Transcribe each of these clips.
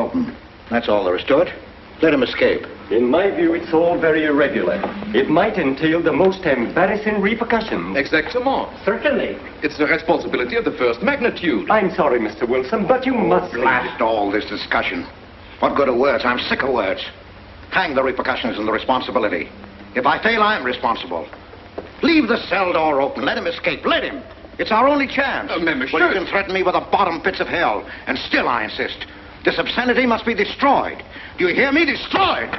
open. That's all there is to it. Let him escape. In my view, it's all very irregular. It might entail the most embarrassing repercussions. Exactement. Certainly. It's the responsibility of the first magnitude. I'm sorry, Mr. Wilson, but you must Blast all this discussion. What good are words? I'm sick of words. Hang the repercussions and the responsibility. If I fail, I'm responsible. Leave the cell door open. Let him escape. Let him. It's our only chance. Monsieur. Well, you can threaten me with the bottom pits of hell, and still I insist. This obscenity must be destroyed. Do you hear me? Destroyed!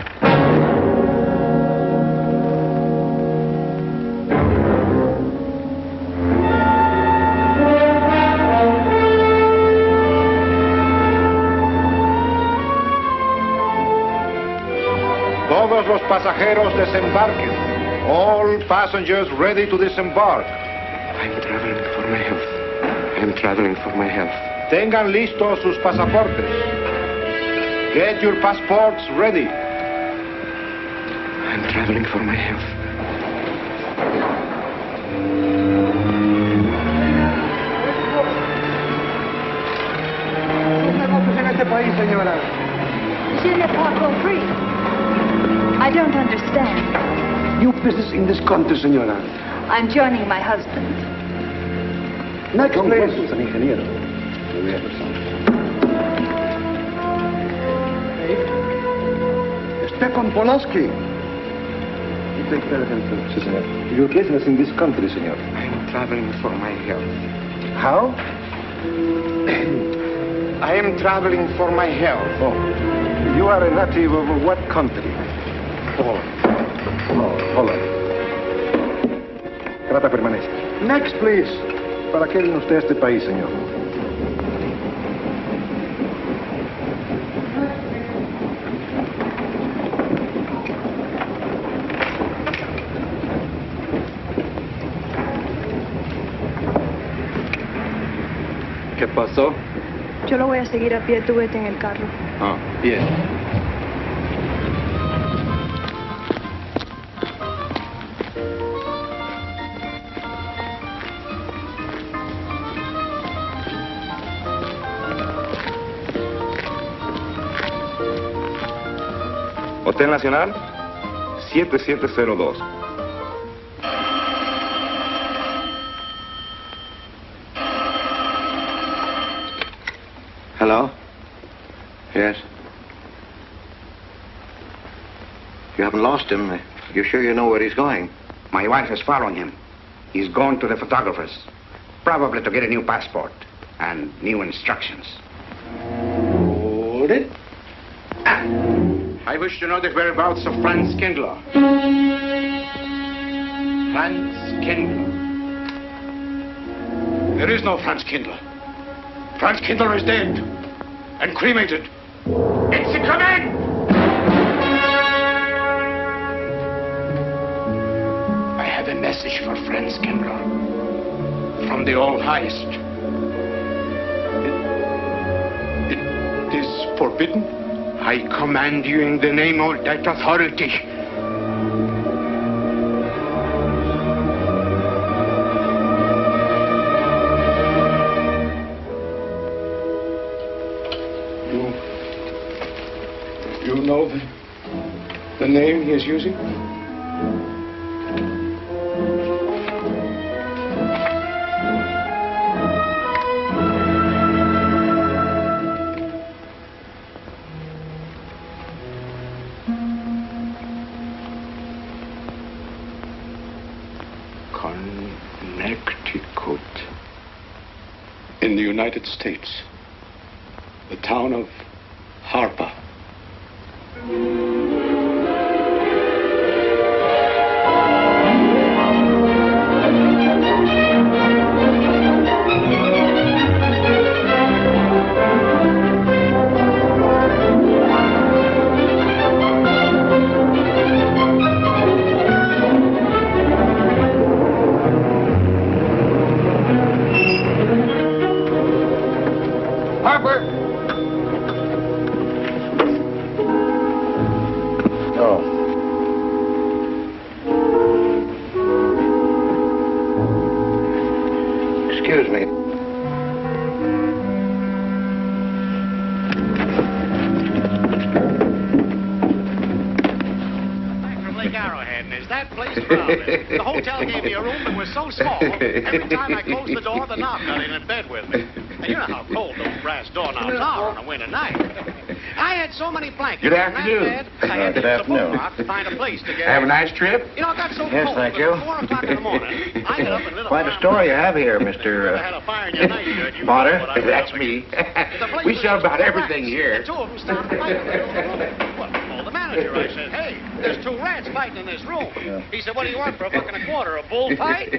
Todos los pasajeros desembarquen. All passengers ready to disembark. I'm traveling for my health. I'm traveling for my health. Tengan listos sus pasaportes. Get your passports ready. I'm traveling for my health. Je n'ai pas compris. I don't understand. New business in this country, senora. I'm joining my husband. Next, please. San ingeniero. Stepan Polaski. You take care of him, too. Senor. Your business in this country, senor. I'm traveling for my health. How? I am traveling for my health. Oh. You are a native of what country? Holland. Trata permanece. Next, please. ¿Para qué vino usted a este país, señor? ¿Qué pasó? Yo lo voy a seguir a pie, tú vete en el carro. Ah, bien. Hotel Nacional, 7702. Hello? Yes? You haven't lost him. You're sure you know where he's going? My wife is following him. He's gone to the photographer's, probably to get a new passport and new instructions. Hold it. I wish to know the whereabouts of Franz Kindler. Franz Kindler. There is no Franz Kindler. Franz Kindler is dead and cremated. It's a command! I have a message for Franz Kindler from the All-Highest. It is forbidden. I command you in the name of that authority. You know the name he is using? Connecticut. In the United States. The town of Harper. Excuse me. and is that place crowded? The hotel gave me a room that was so small, every time I closed the door, the knob got in bed with me. And you know how cold those brass doorknobs are on a winter night. I had so many blankets Good in that afternoon. bed, I had to Good use the boat afternoon. rock to find a place to get Have a in. nice trip? You know, it got so Yes, cold thank that you. at 4 o'clock in the morning, I got up and lit a Quite fire. a story you have here, If you Mr. had a fire in your night shirt, you Potter. know what I was That's up me. against. The place We was sell just about full of everything rats, here. and two of them started fighting in the room. Well, I called the manager. I said, hey, there's 2 rats fighting in this room. He said, what do you want for a buck and a quarter, a bullfight?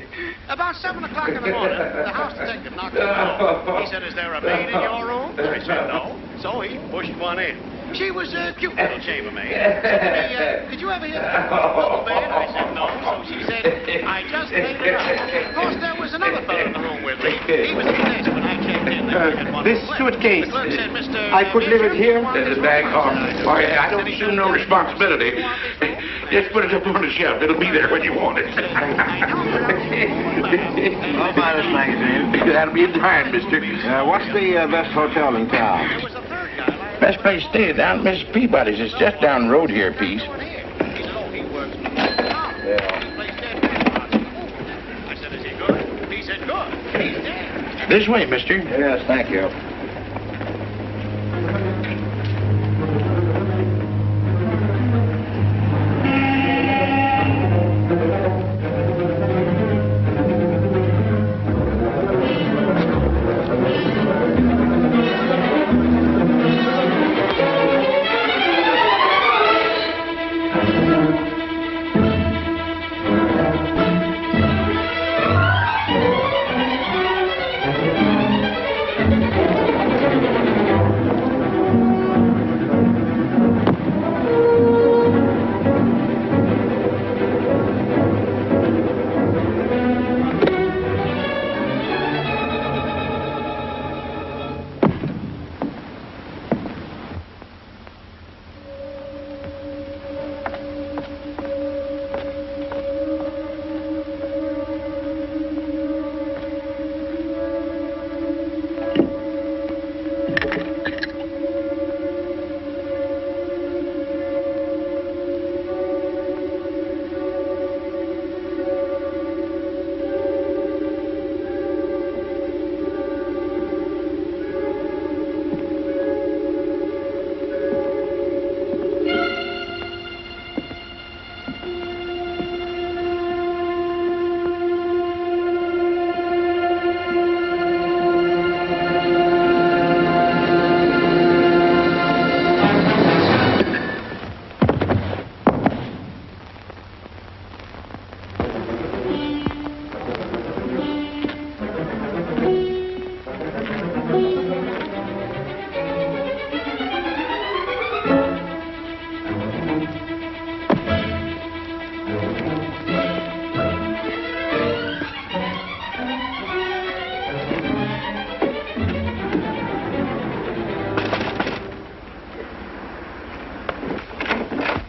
About 7 o'clock in the morning, the house detective knocked on the door. He said, is there a maid in your room? I said, no. So he pushed one in. She was a cute little chambermaid. Said to me, did you ever hear the double bed? I said, no. So she said, I just made it up. Of course, there was another fellow in the room with me. He was at the desk when I checked in. There we had one This left. suitcase, The clerk said, Mr. I could leave it here? There's The bag off. Oh, yeah, I don't assume no responsibility. Just put it up on the shelf. It'll be there when you want it. I'll buy this magazine. That'll be in time, mister. What's the best hotel in town? There was a third guy. Best place to stay down at Mrs. Peabody's. It's just down the road here a piece. He said, oh, he works for the place dead man. I said, is he good? He said, good. He's dead. This way, mister. Yes, thank you.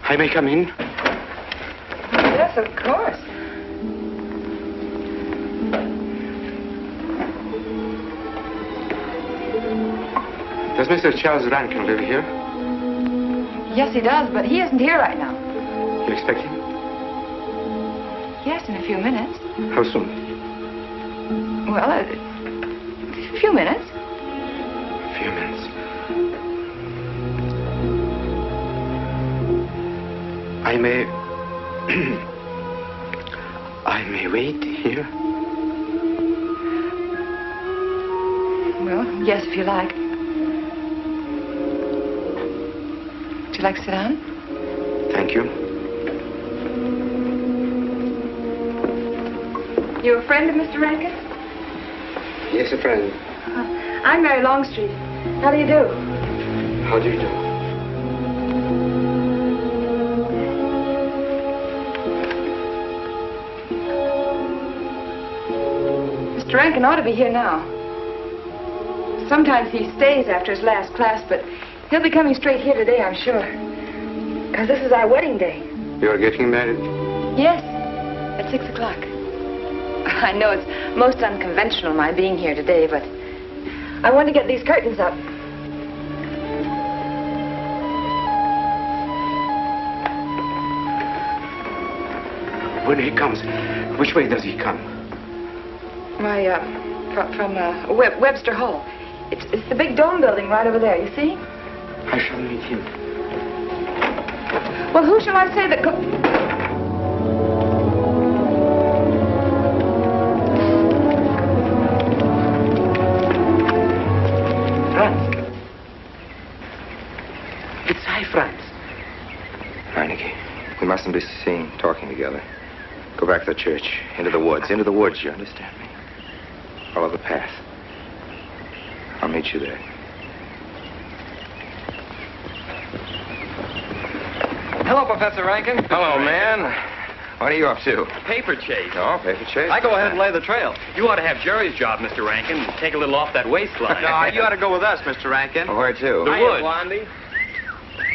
I may come in? Yes, of course. Does Mr. Charles Rankin live here? Yes, he does, but he isn't here right now. You expect him? Yes, in a few minutes. How soon? Well, a few minutes. A few minutes. I may... I may wait here? Well, yes, if you like. Would you like to sit down? Thank you. You a friend of Mr. Rankin? Yes, a friend. I'm Mary Longstreet. How do you do? How do you do? Mr. Rankin ought to be here now. Sometimes he stays after his last class, but he'll be coming straight here today, I'm sure. Because this is our wedding day. You're getting married? Yes, at 6 o'clock. I know it's most unconventional, my being here today, but I want to get these curtains up. When he comes, which way does he come? Why, from Webster Hall. It's the big dome building right over there, you see? I shall meet him. Well, who shall I say that Franz. It's I, Franz. Heineke, we mustn't be seen talking together. Go back to the church, into the woods, you understand me? Follow the path. I'll meet you there. Hello, Professor Rankin. Hello, man. What are you up to? Paper chase. Oh, paper chase? I go ahead and lay the trail. You ought to have Jerry's job, Mr. Rankin. Take a little off that waistline. No, you ought to go with us, Mr. Rankin. Oh, where to? The woods. Blondie.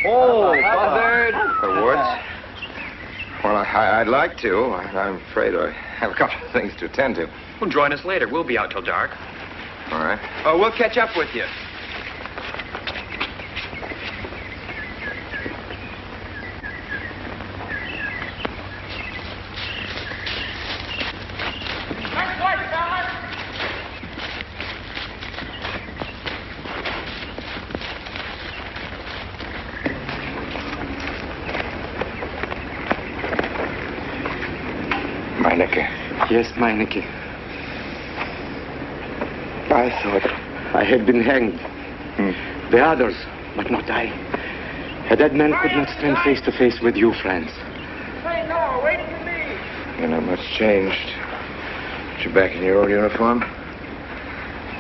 Oh, Buzzard. The woods? Well, I'd like to. I'm afraid I have a couple of things to attend to. Well, join us later. We'll be out till dark. All right. Oh, we'll catch up with you. Meineke. Yes, Meineke. I thought I had been hanged. The others, but not I. A dead man could not stand face to face with you, Franz. Say no, wait for me. You're not much changed. But you're back in your old uniform.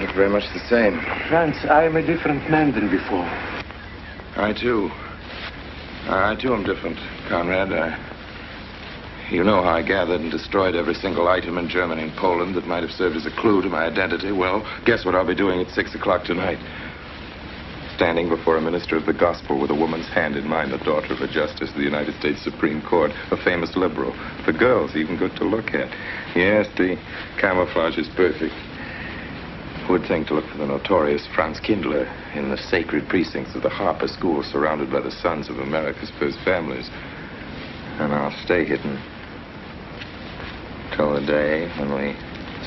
You look very much the same. Franz, I am a different man than before. I, too. I, too, am different, Conrad. You know how I gathered and destroyed every single item in Germany and Poland that might have served as a clue to my identity. Well, guess what I'll be doing at 6 o'clock tonight? Standing before a minister of the gospel with a woman's hand in mine, the daughter of a justice of the United States Supreme Court, a famous liberal. The girl's even good to look at. Yes, the camouflage is perfect. Who would think to look for the notorious Franz Kindler in the sacred precincts of the Harper School, surrounded by the sons of America's first families? And I'll stay hidden till the day when we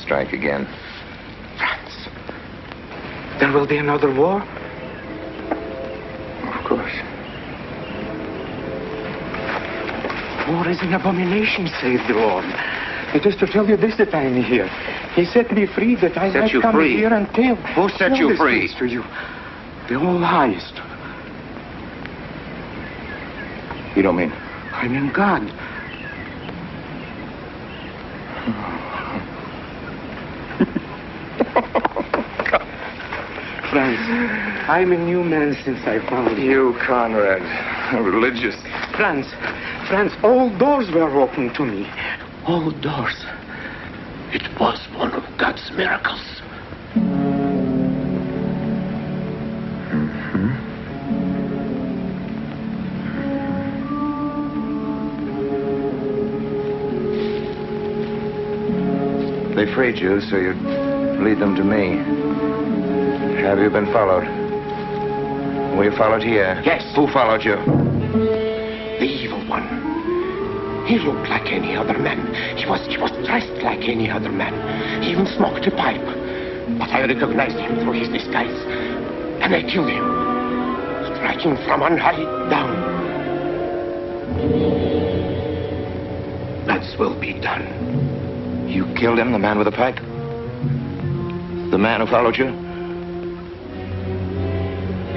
strike again. Franz, there will be another war? Of course. War is an abomination, saith the Lord. It is to tell you this that I am here. He set me free that I might come here and tell. Who set you free? To you. The All Highest. You don't mean? I mean God. Franz, I'm a new man since I found you. You, Conrad, religious. Franz, all doors were open to me. All doors. It was one of God's miracles. They freed you so you'd lead them to me. Have you been followed? Were you followed here? Yes. Who followed you? The evil one. He looked like any other man. He was dressed like any other man. He even smoked a pipe. But I recognized him through his disguise. And I killed him. Striking from on high down. God's will be done. You killed him, the man with the pipe? The man who followed you?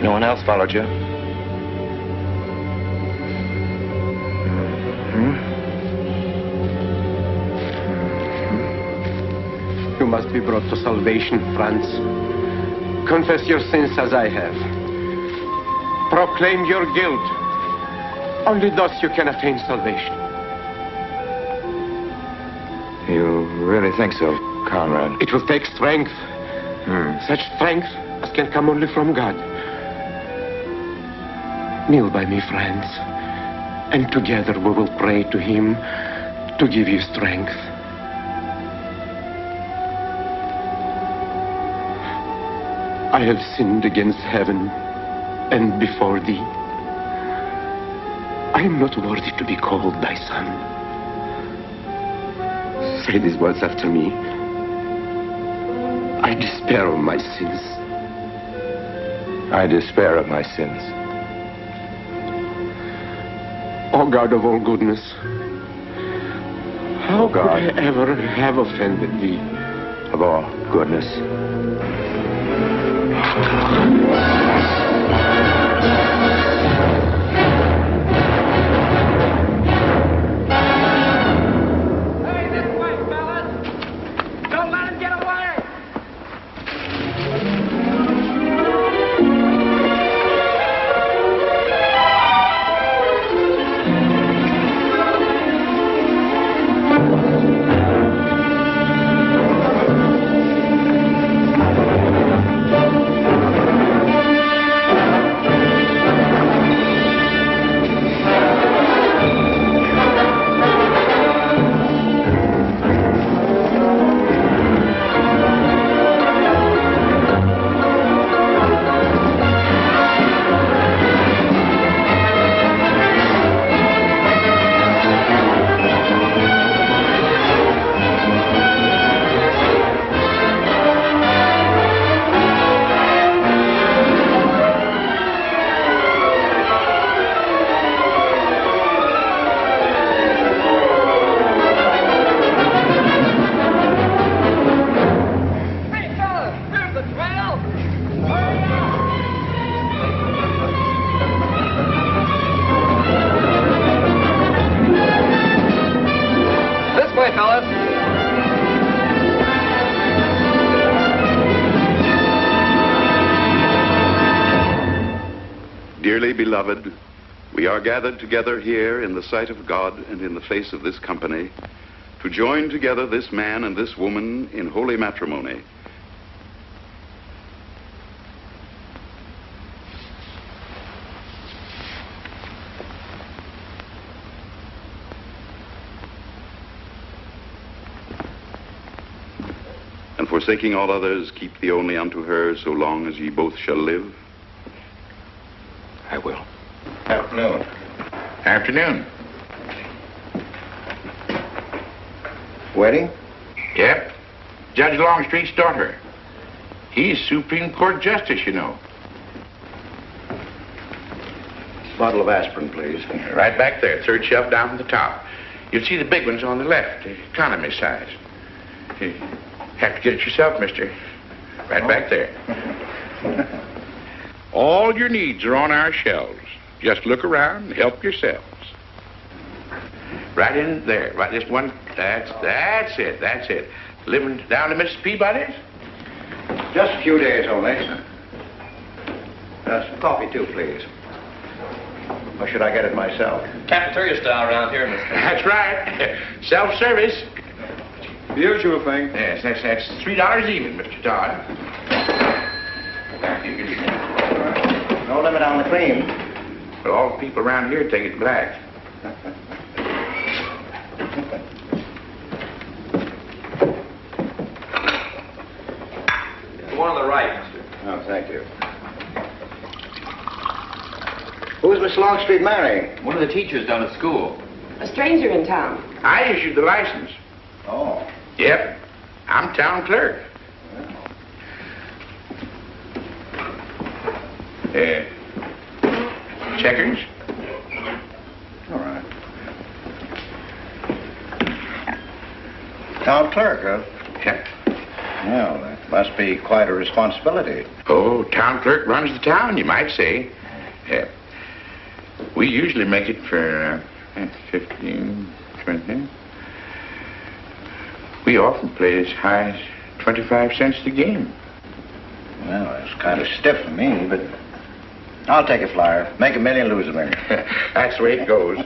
No one else followed you? You must be brought to salvation, Franz. Confess your sins as I have. Proclaim your guilt. Only thus you can attain salvation. You really think so, Conrad? It will take strength. Such strength as can come only from God. Kneel by me, friends, and together we will pray to Him to give you strength. I have sinned against heaven and before thee. I am not worthy to be called thy son. say these words after me. I despair of my sins. I despair of my sins. O God of all goodness, how could God. I ever have offended thee? Of all goodness. Don't let him get away! Dearly beloved, we are gathered together here in the sight of God and in the face of this company to join together this man and this woman in holy matrimony. And forsaking all others, keep thee only unto her so long as ye both shall live. I will. Afternoon. Afternoon. Wedding? Yep. Judge Longstreet's daughter. He's Supreme Court Justice, you know. Bottle of aspirin, please. Right back there, third shelf down from the top. You'll see the big ones on the left, the economy size. You have to get it yourself, mister. Right back there. All your needs are on our shelves. Just look around and help yourselves. Right in there, right this one. That's it. Living down to Mrs. Peabody's? Just a few days only. Some coffee, too, please. Or should I get it myself? Cafeteria style around here, mister. That's right. Self-service. Usual thing. Yes, that's $3 even, Mr. Todd. You can... No limit on the cream. But all the people around here take it black. The one on the right, mister. Oh, thank you. Who's Miss Longstreet marrying? One of the teachers down at school. A stranger in town. I issued the license. Oh. Yep. I'm town clerk. Checkers? All right. Town clerk, huh? Yep. Well, that must be quite a responsibility. Oh, town clerk runs the town, you might say. We usually make it for 15, 20. We often play as high as 25 cents a game. Well, it's kind of stiff for me, but I'll take a flyer. Make $1 million, lose $1 million. That's the way it goes.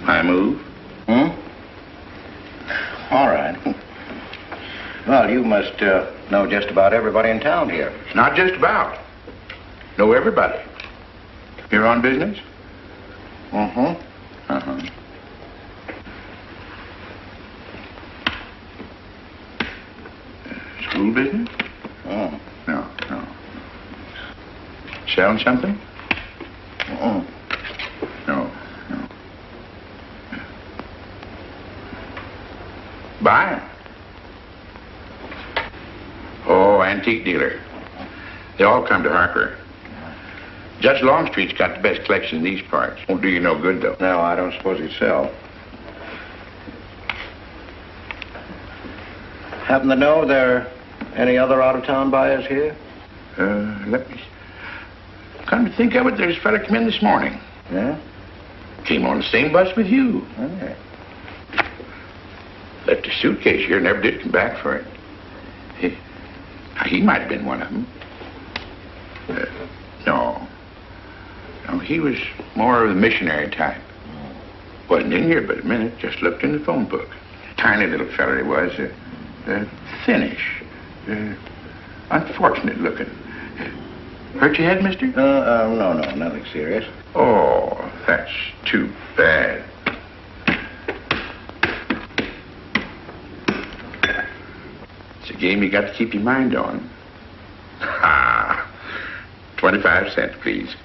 I move. All right. Well, you must know just about everybody in town here. Not just about. Know everybody. You're on business? Mm-hmm. Uh-huh. School business? Oh. No. Selling something? Mm-mm. No. Buy 'em. Oh, antique dealer. They all come to Harper. Judge Longstreet's got the best collection in these parts. Won't do you no good, though. No, I don't suppose he'd sell. Happen to know there are any other out-of-town buyers here? Let me... Come to think of it, there's a fella come in this morning. Yeah? Came on the same bus with you. Okay. Left a suitcase here, never did come back for it. He might have been one of them. No. No, he was more of the missionary type. Wasn't in here but a minute, just looked in the phone book. Tiny little fella he was, thinnish, unfortunate looking. Hurt your head, mister? No, nothing serious. Oh, that's too bad. It's a game you got to keep your mind on. Ha! 25 cents, please.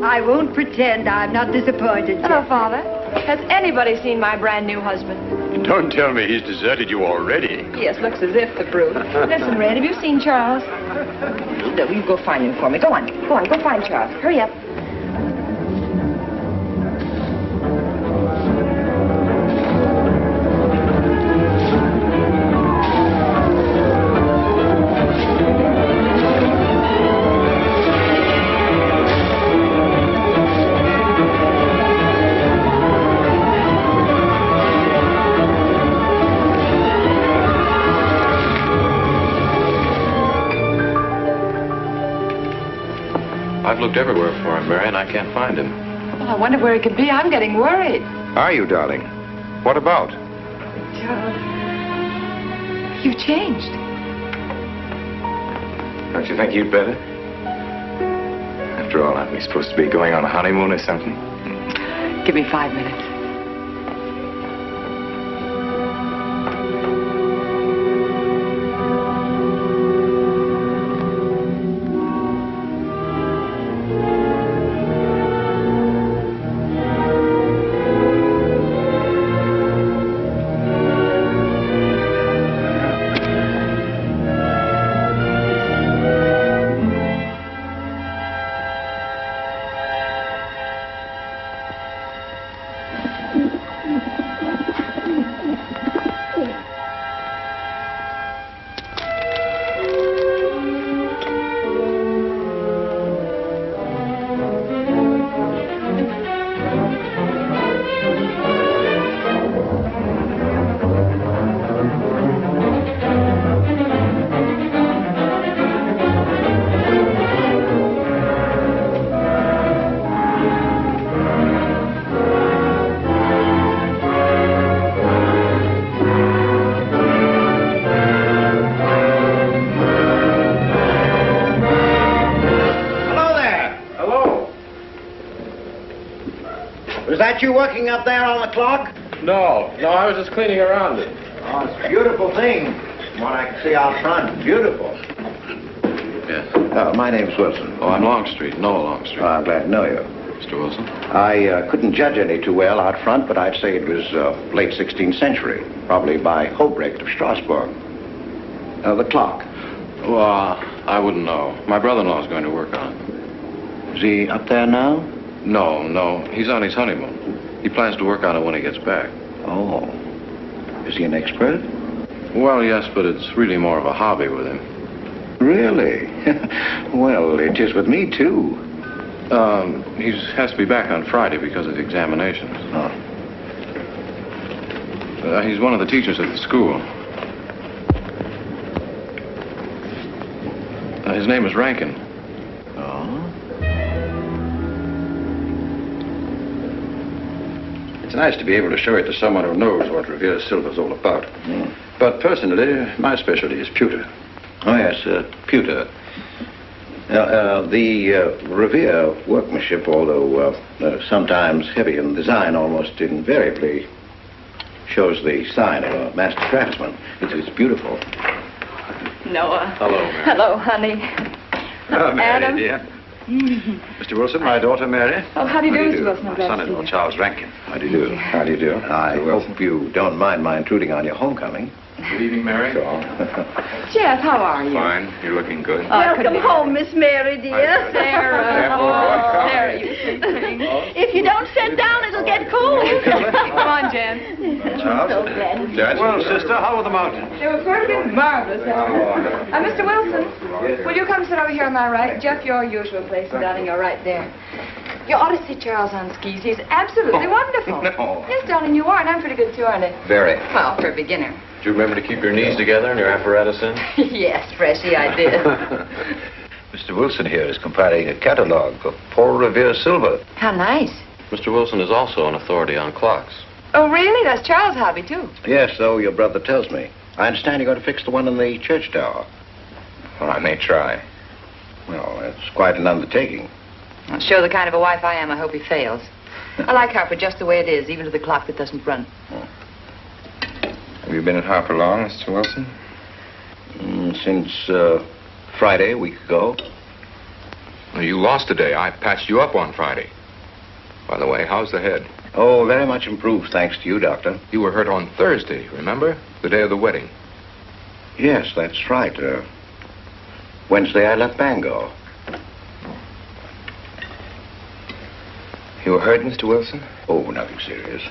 I won't pretend I'm not disappointed. Hello, Father. Has anybody seen my brand new husband? Don't tell me he's deserted you already. Yes, looks as if, the brute. Listen, Red, have you seen Charles? No, you go find him for me. Go on, go find Charles. Hurry up. I've looked everywhere for him, Mary, and I can't find him. Oh, I wonder where he could be. I'm getting worried. Are you, darling? What about? Charles, you've changed. Don't you think you'd better? After all, aren't we supposed to be going on a honeymoon or something? Give me 5 minutes. Was that you working up there on the clock? No, I was just cleaning around it. Oh, it's a beautiful thing. From what I can see out front, beautiful. Yes. My name's Wilson. Oh, I'm Longstreet, Noah Longstreet. I'm glad to know you. Mr. Wilson? I couldn't judge any too well out front, but I'd say it was late 16th century, probably by Hobrecht of Strasbourg. The clock. Well, I wouldn't know. My brother-in-law's going to work on it. Is he up there now? No. He's on his honeymoon. He plans to work on it when he gets back. Oh. Is he an expert? Well, yes, but it's really more of a hobby with him. Really? Well, it is with me, too. He has to be back on Friday because of the examinations. Oh. He's one of the teachers at the school. His name is Rankin. Oh? It's nice to be able to show it to someone who knows what Revere Silver's all about. Mm. But personally, my specialty is pewter. Oh, yes, pewter. The Revere workmanship, although sometimes heavy in design, almost invariably shows the sign of a master craftsman. It's beautiful. Noah. Hello, Mary. Hello, honey. Oh, Mary, Adam. dear. Mr. Wilson, my daughter Mary. Oh, how do you do, Mr. Wilson? I'm My glad to son-in-law, see you. Charles Rankin. How do you do? How do you do? I hope you don't mind my intruding on your homecoming. Good evening, Mary. Jeff, how are you? Fine. You're looking good. Welcome home, Miss Mary, dear. Sarah. Oh, Sarah, you sweet thing. If you don't sit down, it'll get cold. Come on, Jen. Charles? So glad. Well, sister, how were the mountains? They were perfectly marvelous. Mr. Wilson, will you come sit over here on my right? Jeff, your usual place, darling, you're right there. You ought to see Charles on skis. He's absolutely wonderful. No. Yes, darling, you are, and I'm pretty good too, aren't I? Very. Well, for a beginner. Do you remember to keep your knees together and your apparatus in? Yes, Freshy, I did. Mr. Wilson here is compiling a catalog of Paul Revere silver. How nice. Mr. Wilson is also an authority on clocks. Oh, really? That's Charles' hobby, too. Yes, so your brother tells me. I understand you're going to fix the one in the church tower. Well, I may try. Well, that's quite an undertaking. Well, show the kind of a wife I am, I hope he fails. I like Harper just the way it is, even to the clock that doesn't run. Have you been at Harper long, Mr. Wilson? Since Friday, a week ago. Well, you lost today. I patched you up on Friday. By the way, how's the head? Oh, very much improved, thanks to you, Doctor. You were hurt on Thursday, remember? The day of the wedding. Yes, that's right. Wednesday, I left Bangor. You were hurt, Mr. Wilson? Oh, nothing serious.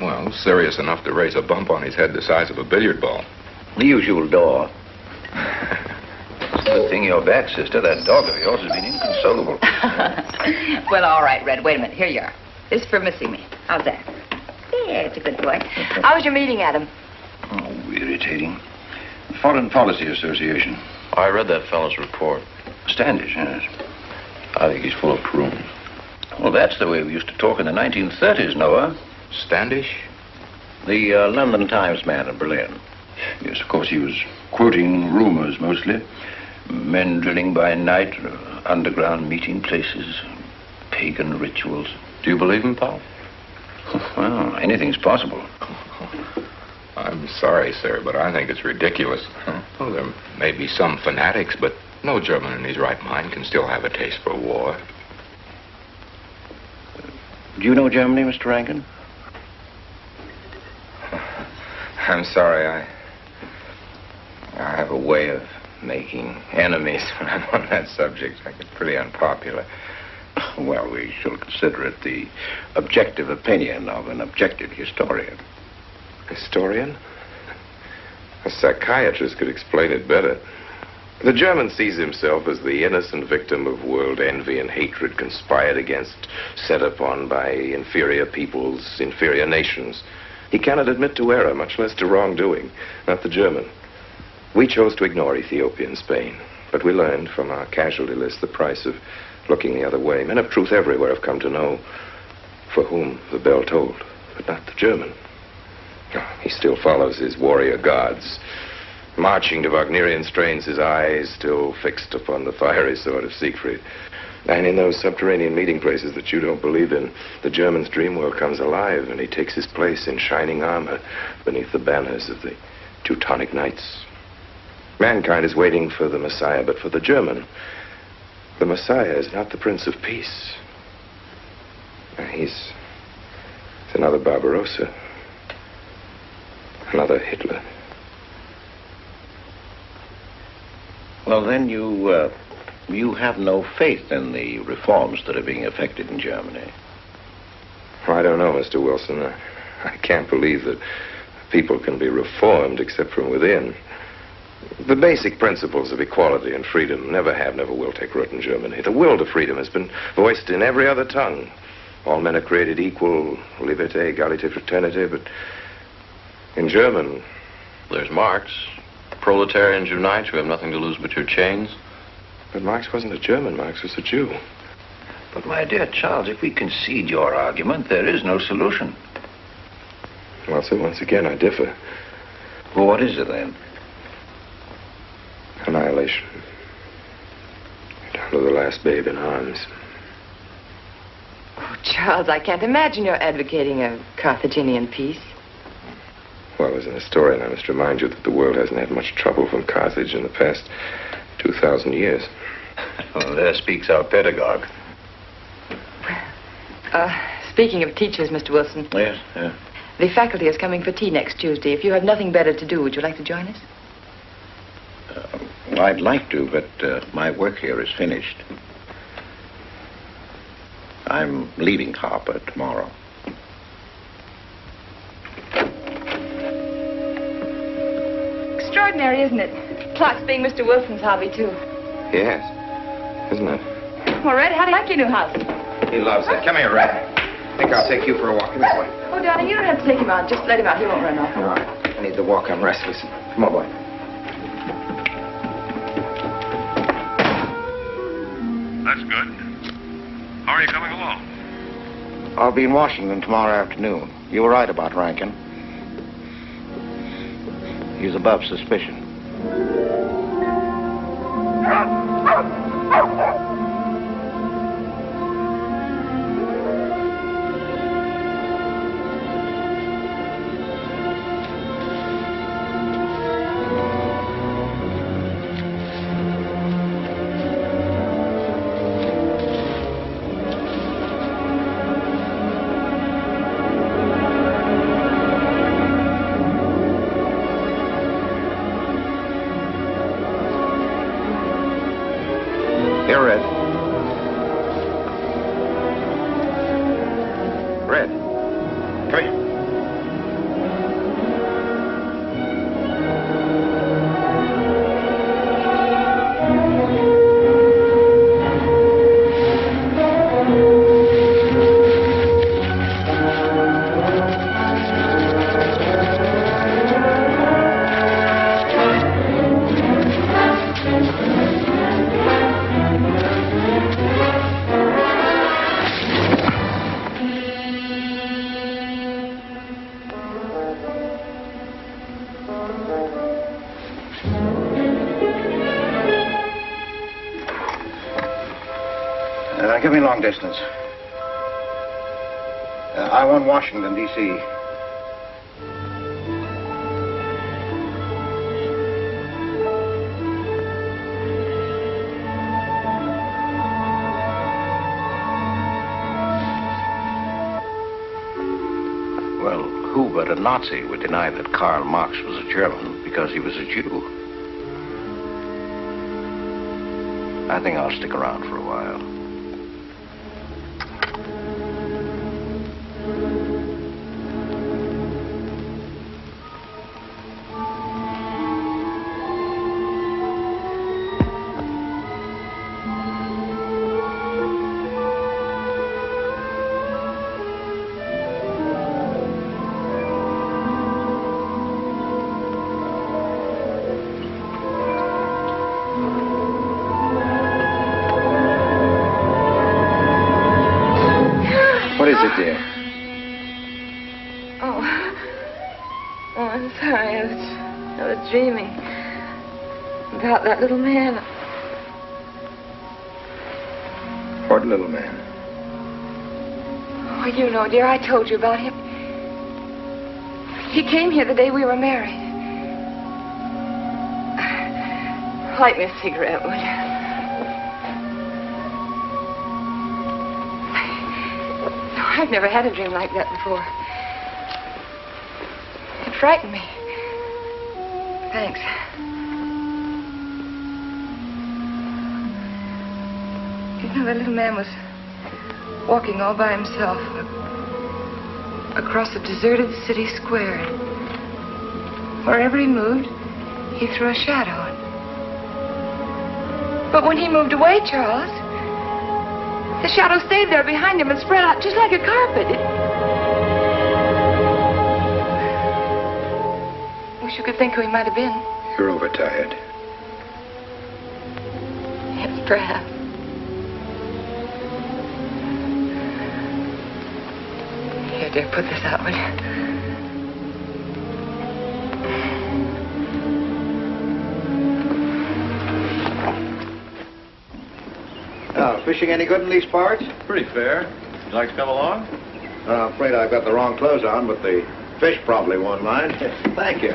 Well, serious enough to raise a bump on his head the size of a billiard ball. The usual door. Good thing you're back, sister. That dog of yours has been inconsolable. Well, all right, Red. Wait a minute. Here you are. This is for missing me. How's that? Yeah, it's a good boy. How was your meeting, Adam? Oh, irritating. Foreign Policy Association. I read that fellow's report. Standish, yes. I think he's full of prunes. Well, that's the way we used to talk in the 1930s, Noah. Standish? The London Times man in Berlin. Yes, of course, he was quoting rumors mostly. Men drilling by night, underground meeting places, pagan rituals. Do you believe him, Paul? Well, anything's possible. I'm sorry, sir, but I think it's ridiculous. Oh, there may be some fanatics, but no German in his right mind can still have a taste for war. Do you know Germany, Mr. Rankin? I'm sorry, I have a way of making enemies when I'm on that subject. I get pretty unpopular. Well, we shall consider it the objective opinion of an objective historian. Historian? A psychiatrist could explain it better. The German sees himself as the innocent victim of world envy and hatred conspired against, set upon by inferior peoples, inferior nations. He cannot admit to error, much less to wrongdoing. Not the German. We chose to ignore Ethiopia and Spain, but we learned from our casualty list the price of looking the other way. Men of truth everywhere have come to know for whom the bell tolled, but not the German. He still follows his warrior gods, marching to Wagnerian strains, his eyes still fixed upon the fiery sword of Siegfried. And in those subterranean meeting places that you don't believe in, the German's dream world comes alive, and he takes his place in shining armor beneath the banners of the Teutonic Knights. Mankind is waiting for the Messiah, but for the German, the Messiah is not the Prince of Peace. He's another Barbarossa, another Hitler. Well, then you have no faith in the reforms that are being effected in Germany. I don't know, Mr. Wilson. I can't believe that people can be reformed except from within. The basic principles of equality and freedom never have, never will take root in Germany. The will to freedom has been voiced in every other tongue. All men are created equal, liberté, égalité, fraternité, but in German... There's Marx. Proletarians unite, you have nothing to lose but your chains. But Marx wasn't a German, Marx was a Jew. But, my dear Charles, if we concede your argument, there is no solution. Well, sir, once again, I differ. Well, what is it, then? Annihilation. Down to the last babe in arms. Oh, Charles, I can't imagine you're advocating a Carthaginian peace. Well, as an historian, I must remind you that the world hasn't had much trouble from Carthage in the past 2,000 years. Well, there speaks our pedagogue. Speaking of teachers, Mr. Wilson. Yes, yeah. The faculty is coming for tea next Tuesday. If you have nothing better to do, would you like to join us? I'd like to, but my work here is finished. I'm leaving Harper tomorrow. Extraordinary, isn't it? Clocks being Mr. Wilson's hobby, too. Yes, isn't it? Well, Red, how do you like your new house? He loves it. Come here, Red. I think I'll take you for a walk. Come here, boy. Oh, darling, you don't have to take him out. Just let him out. He won't run off. All right. I need the walk. I'm restless. Come on, boy. That's good. How are you coming along? I'll be in Washington tomorrow afternoon. You were right about Rankin. He's above suspicion. Here, Red. Red. Come here. Give me long distance. I want Washington, D.C. Well, who but a Nazi would deny that Karl Marx was a German because he was a Jew? I think I'll stick around for a while. What is it, dear? Oh, I'm sorry. I was dreaming about that little man. What little man? Oh, you know, dear, I told you about him. He came here the day we were married. Light me a cigarette, would you? I've never had a dream like that before. It frightened me. Thanks. You know, that little man was walking all by himself across a deserted city square. Wherever he moved, he threw a shadow. But when he moved away, Charles, the shadow stayed there behind him and spread out just like a carpet. Wish you could think who he might have been. You're overtired. Yes, perhaps. Here, dear, put this out, will you? Fishing any good in these parts? Pretty fair. Would you like to come along? I'm afraid I've got the wrong clothes on, but the fish probably won't mind. Thank you.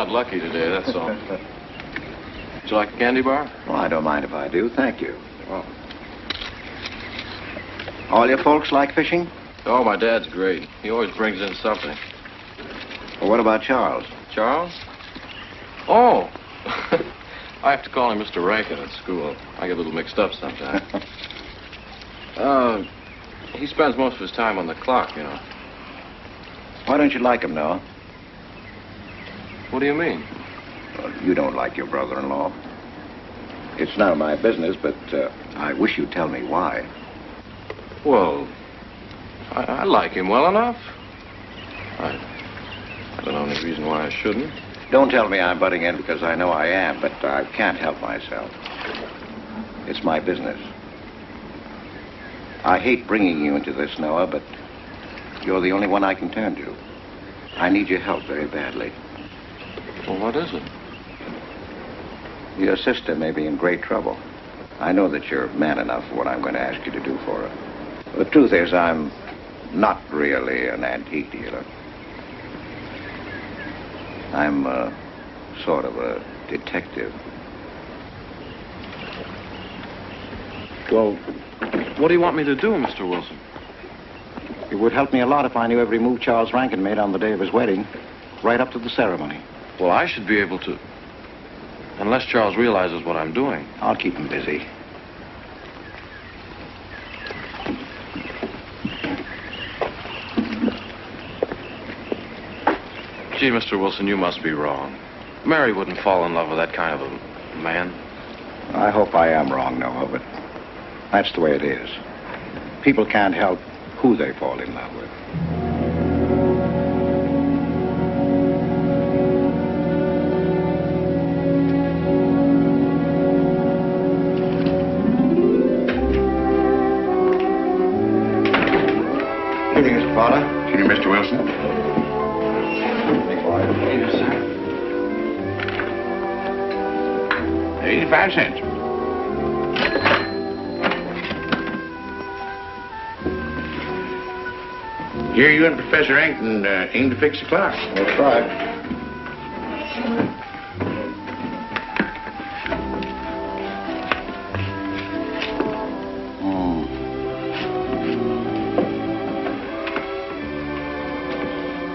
got lucky today, that's all. Would you like a candy bar? Well, I don't mind if I do. Thank you. Oh. All your folks like fishing? Oh, my dad's great. He always brings in something. Well, what about Charles? Charles? Oh! I have to call him Mr. Rankin at school. I get a little mixed up sometimes. He spends most of his time on the clock, you know. Why don't you like him, Noah? What do you mean? Well, you don't like your brother-in-law. It's none of my business, but I wish you'd tell me why. Well, I like him well enough. I don't know any reason why I shouldn't. Don't tell me I'm butting in because I know I am, but I can't help myself. It's my business. I hate bringing you into this, Noah, but you're the only one I can turn to. I need your help very badly. Well, what is it? Your sister may be in great trouble. I know that you're man enough for what I'm going to ask you to do for her. The truth is, I'm not really an antique dealer. I'm sort of a detective. Well, what do you want me to do, Mr. Wilson? It would help me a lot if I knew every move Charles Rankin made on the day of his wedding, right up to the ceremony. Well, I should be able to. Unless Charles realizes what I'm doing. I'll keep him busy. Gee, Mr. Wilson, you must be wrong. Mary wouldn't fall in love with that kind of a man. I hope I am wrong, Noah, but that's the way it is. People can't help who they fall in love with. Good evening, Mr. Potter. Good evening, Mr. Wilson. 85 cents. Here you and Professor Ankton aim to fix the clock. We'll try.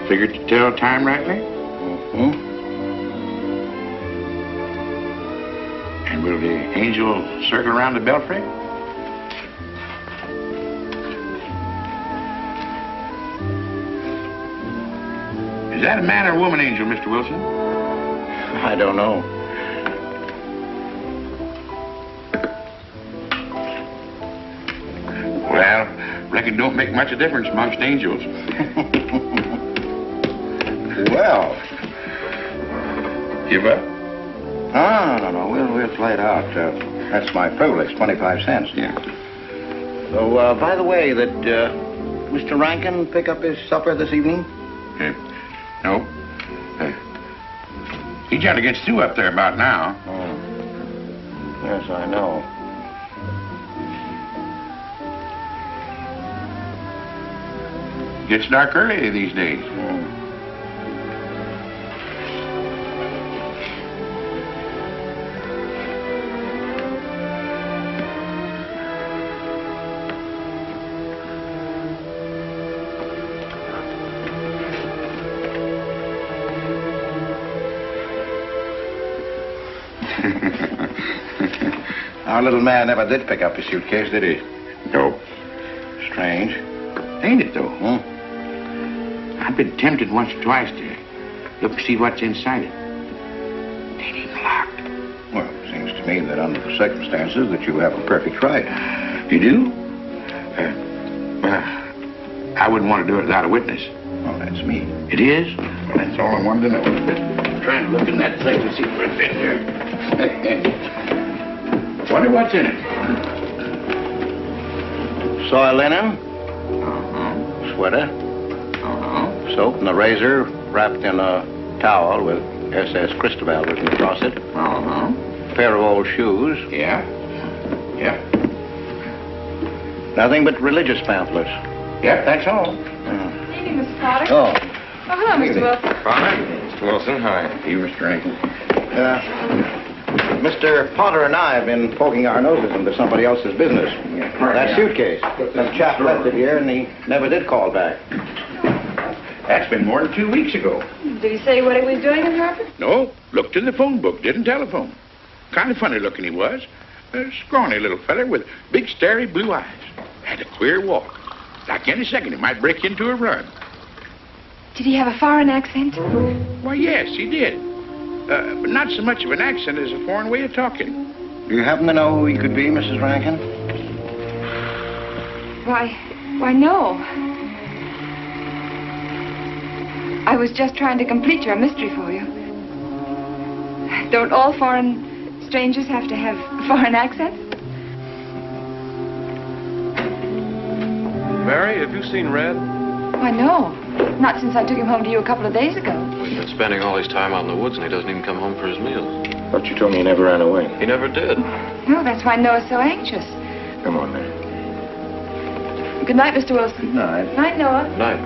Figured to tell time rightly? Mm-hmm. And will the angel circle around the belfry? Is that a man or a woman angel, Mr. Wilson? I don't know. Well, reckon don't make much of a difference amongst angels. Well. Give up? No. We'll play it out. That's my privilege, 25 cents. Yeah. So, by the way, did Mr. Rankin pick up his supper this evening? No. He tried to get Sue up there about now. Oh. Yes, I know. Gets dark early these days. Our little man never did pick up his suitcase, did he? No. Strange. Ain't it, though? I've been tempted once or twice to look to see what's inside it. Ain't even locked. Well, it seems to me that under the circumstances that you have a perfect right. You do? Well, I wouldn't want to do it without a witness. Well, that's me. It is? That's all I wanted to know. I'm trying to look in that thing to see what it's in here. Wonder what's in it. Soil linen. Sweater. Soap and a razor wrapped in a towel with SS Cristobal written across it. Pair of old shoes. Yeah. Nothing but religious pamphlets. Yep, that's all. Good evening, Mr. Potter. Oh. Oh, hello, Mr. Wilson. Potter? Wilson. Hi. You, Mr. Rankin. Mr. Potter and I have been poking our noses into somebody else's business. That suitcase. Some chap left it here, and he never did call back. That's been more than 2 weeks ago. Did he say what he was doing in Hartford? No, looked in the phone book, didn't telephone. Kind of funny looking he was. A scrawny little feller with big, starry blue eyes. Had a queer walk. Like any second, he might break into a run. Did he have a foreign accent? Why, yes, he did. But not so much of an accent as a foreign way of talking. Do you happen to know who he could be, Mrs. Rankin? Why, no. I was just trying to complete your mystery for you. Don't all foreign strangers have to have foreign accents? Mary, have you seen Red? Why, no. Not since I took him home to you a couple of days ago. He's been spending all his time out in the woods, and he doesn't even come home for his meals. But you told me he never ran away. He never did. No, that's why Noah's so anxious. Come on, Mary. Good night, Mr. Wilson. Good night. Night, Noah. Night.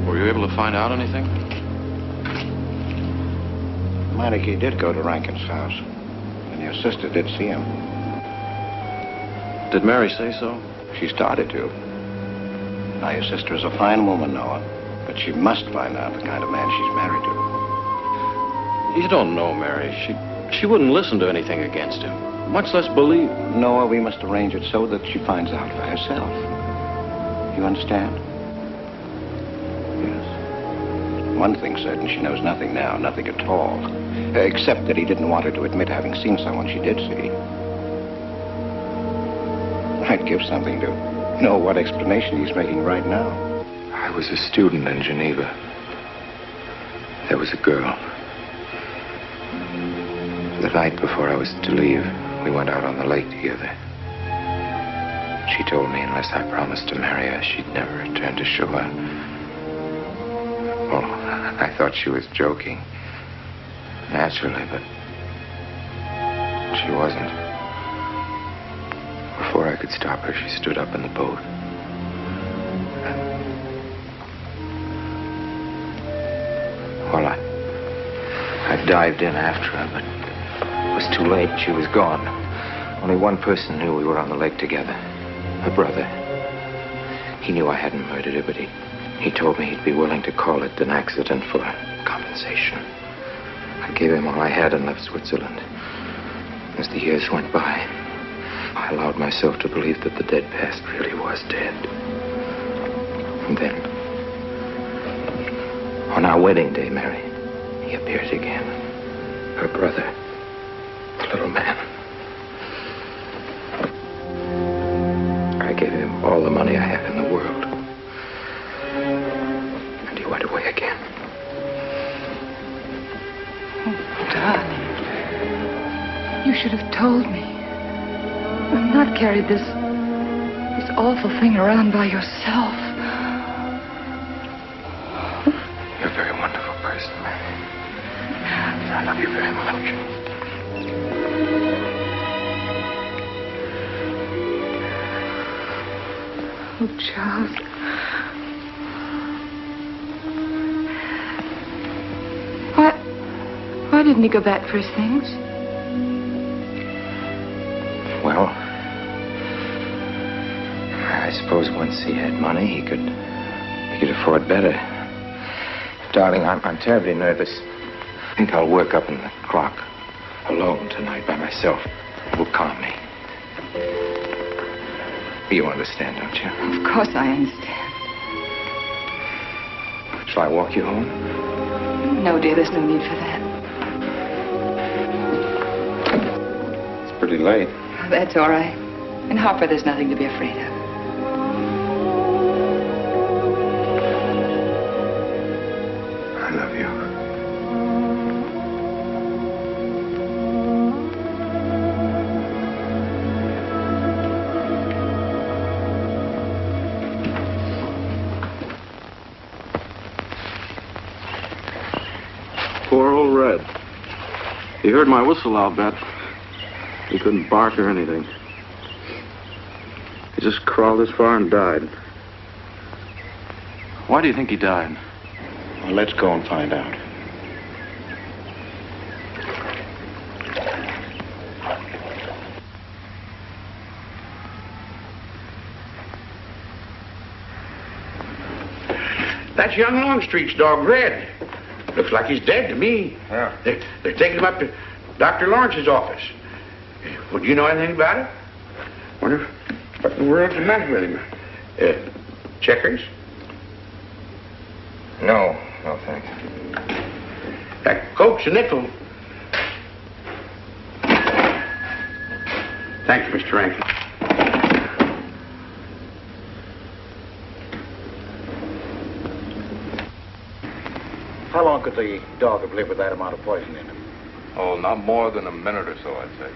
Were you able to find out anything? Meineke did go to Rankin's house, and your sister did see him. Did Mary say so? She started to. Now, your sister is a fine woman, Noah, but she must find out the kind of man she's married to. You don't know, Mary. She wouldn't listen to anything against him, much less believe. Noah, we must arrange it so that she finds out for herself. You understand? Yes. One thing's certain, she knows nothing now, nothing at all. Except that he didn't want her to admit having seen someone she did see. I'd give something to know what explanation he's making right now. I was a student in Geneva. There was a girl. The night before I was to leave, we went out on the lake together. She told me unless I promised to marry her, she'd never return to shore. Well, I thought she was joking. Naturally, but she wasn't. Before I could stop her, she stood up in the boat. Well, I dived in after her, but it was too late. She was gone. Only one person knew we were on the lake together. Her brother. He knew I hadn't murdered her, but he told me he'd be willing to call it an accident for compensation. I gave him all I had and left Switzerland. As the years went by, I allowed myself to believe that the dead past really was dead. And then, on our wedding day, Mary, he appeared again. Her brother, the little man. I gave him all the money I had in the world. And he went away again. Oh, darling. You should have told me. And not carried this awful thing around by yourself. You're a very wonderful person, Mary. I love you very much. Oh, Charles. Why didn't he go back for his things? Well, I suppose once he had money, he could afford better. Darling, I'm terribly nervous. I think I'll work up in the clock alone tonight by myself. It will calm me. You understand, don't you? Of course I understand. Shall I walk you home? No, dear, there's no need for that. It's pretty late. That's all right. In Harper, there's nothing to be afraid of. I love you. Poor old heard my whistle, I'll bet. He couldn't bark or anything. He just crawled this far and died. Why do you think he died? Well, let's go and find out. That's young Longstreet's dog, Red. Looks like he's dead to me. Yeah. They're taking him up to Dr. Lawrence's office. Would you know anything about it? Wonder what in the world's the matter with him? Checkers? No, thanks. That Coke's a nickel. Thanks, Mr. Rankin. How long could the dog have lived with that amount of poison in him? Oh, not more than a minute or so, I'd say.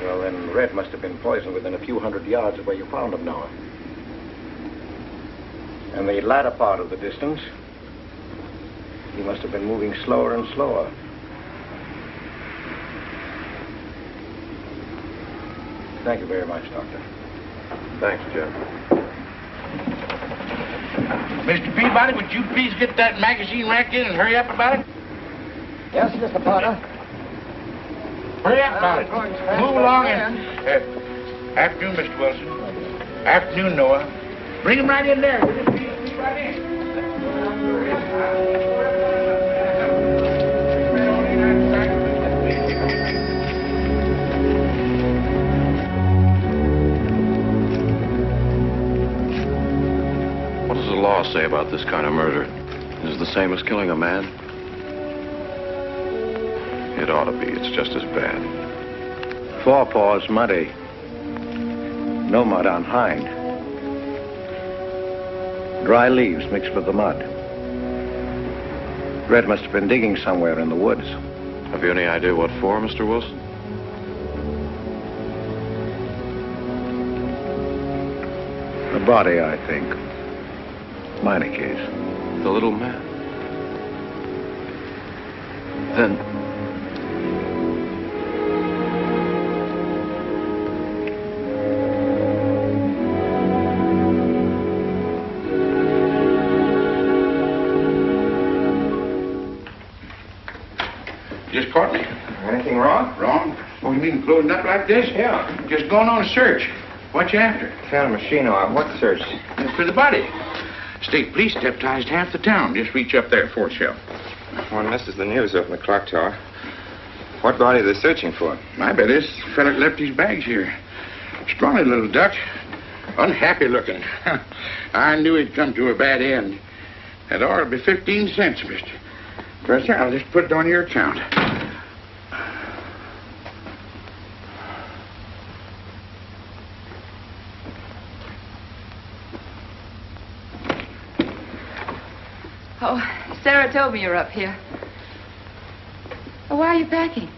Well, then Red must have been poisoned within a few hundred yards of where you found him, Noah. And the latter part of the distance, he must have been moving slower and slower. Thank you very much, Doctor. Thanks, Jeff. Mr. Peabody, would you please get that magazine rack in and hurry up about it? Yes, Mr. Potter. Hurry up about it. Move along and... afternoon, Mr. Wilson. Afternoon, Noah. Bring him right in there. Will you please? Right in. What does the law say about this kind of murder? Is it the same as killing a man? It ought to be. It's just as bad. Forepaws muddy. No mud on hind. Dry leaves mixed with the mud. Red must have been digging somewhere in the woods. Have you any idea what for, Mr. Wilson? A body, I think. Minor case. The little man. Then... Just caught me. Anything wrong? Wrong? Oh, you mean closing up like this? Yeah. Just going on a search. What you after? Found a machine on what search? For the body. State police deputized half the town. Just reach up there, fourth shelf. One misses the news up in the clock tower. What body are they searching for? I bet this fella left his bags here. Scrawny little duck. Unhappy looking. I knew he'd come to a bad end. That ought to be 15 cents, mister. Professor, I'll just put it on your account. Oh, Sarah told me you're up here. Oh, why are you packing?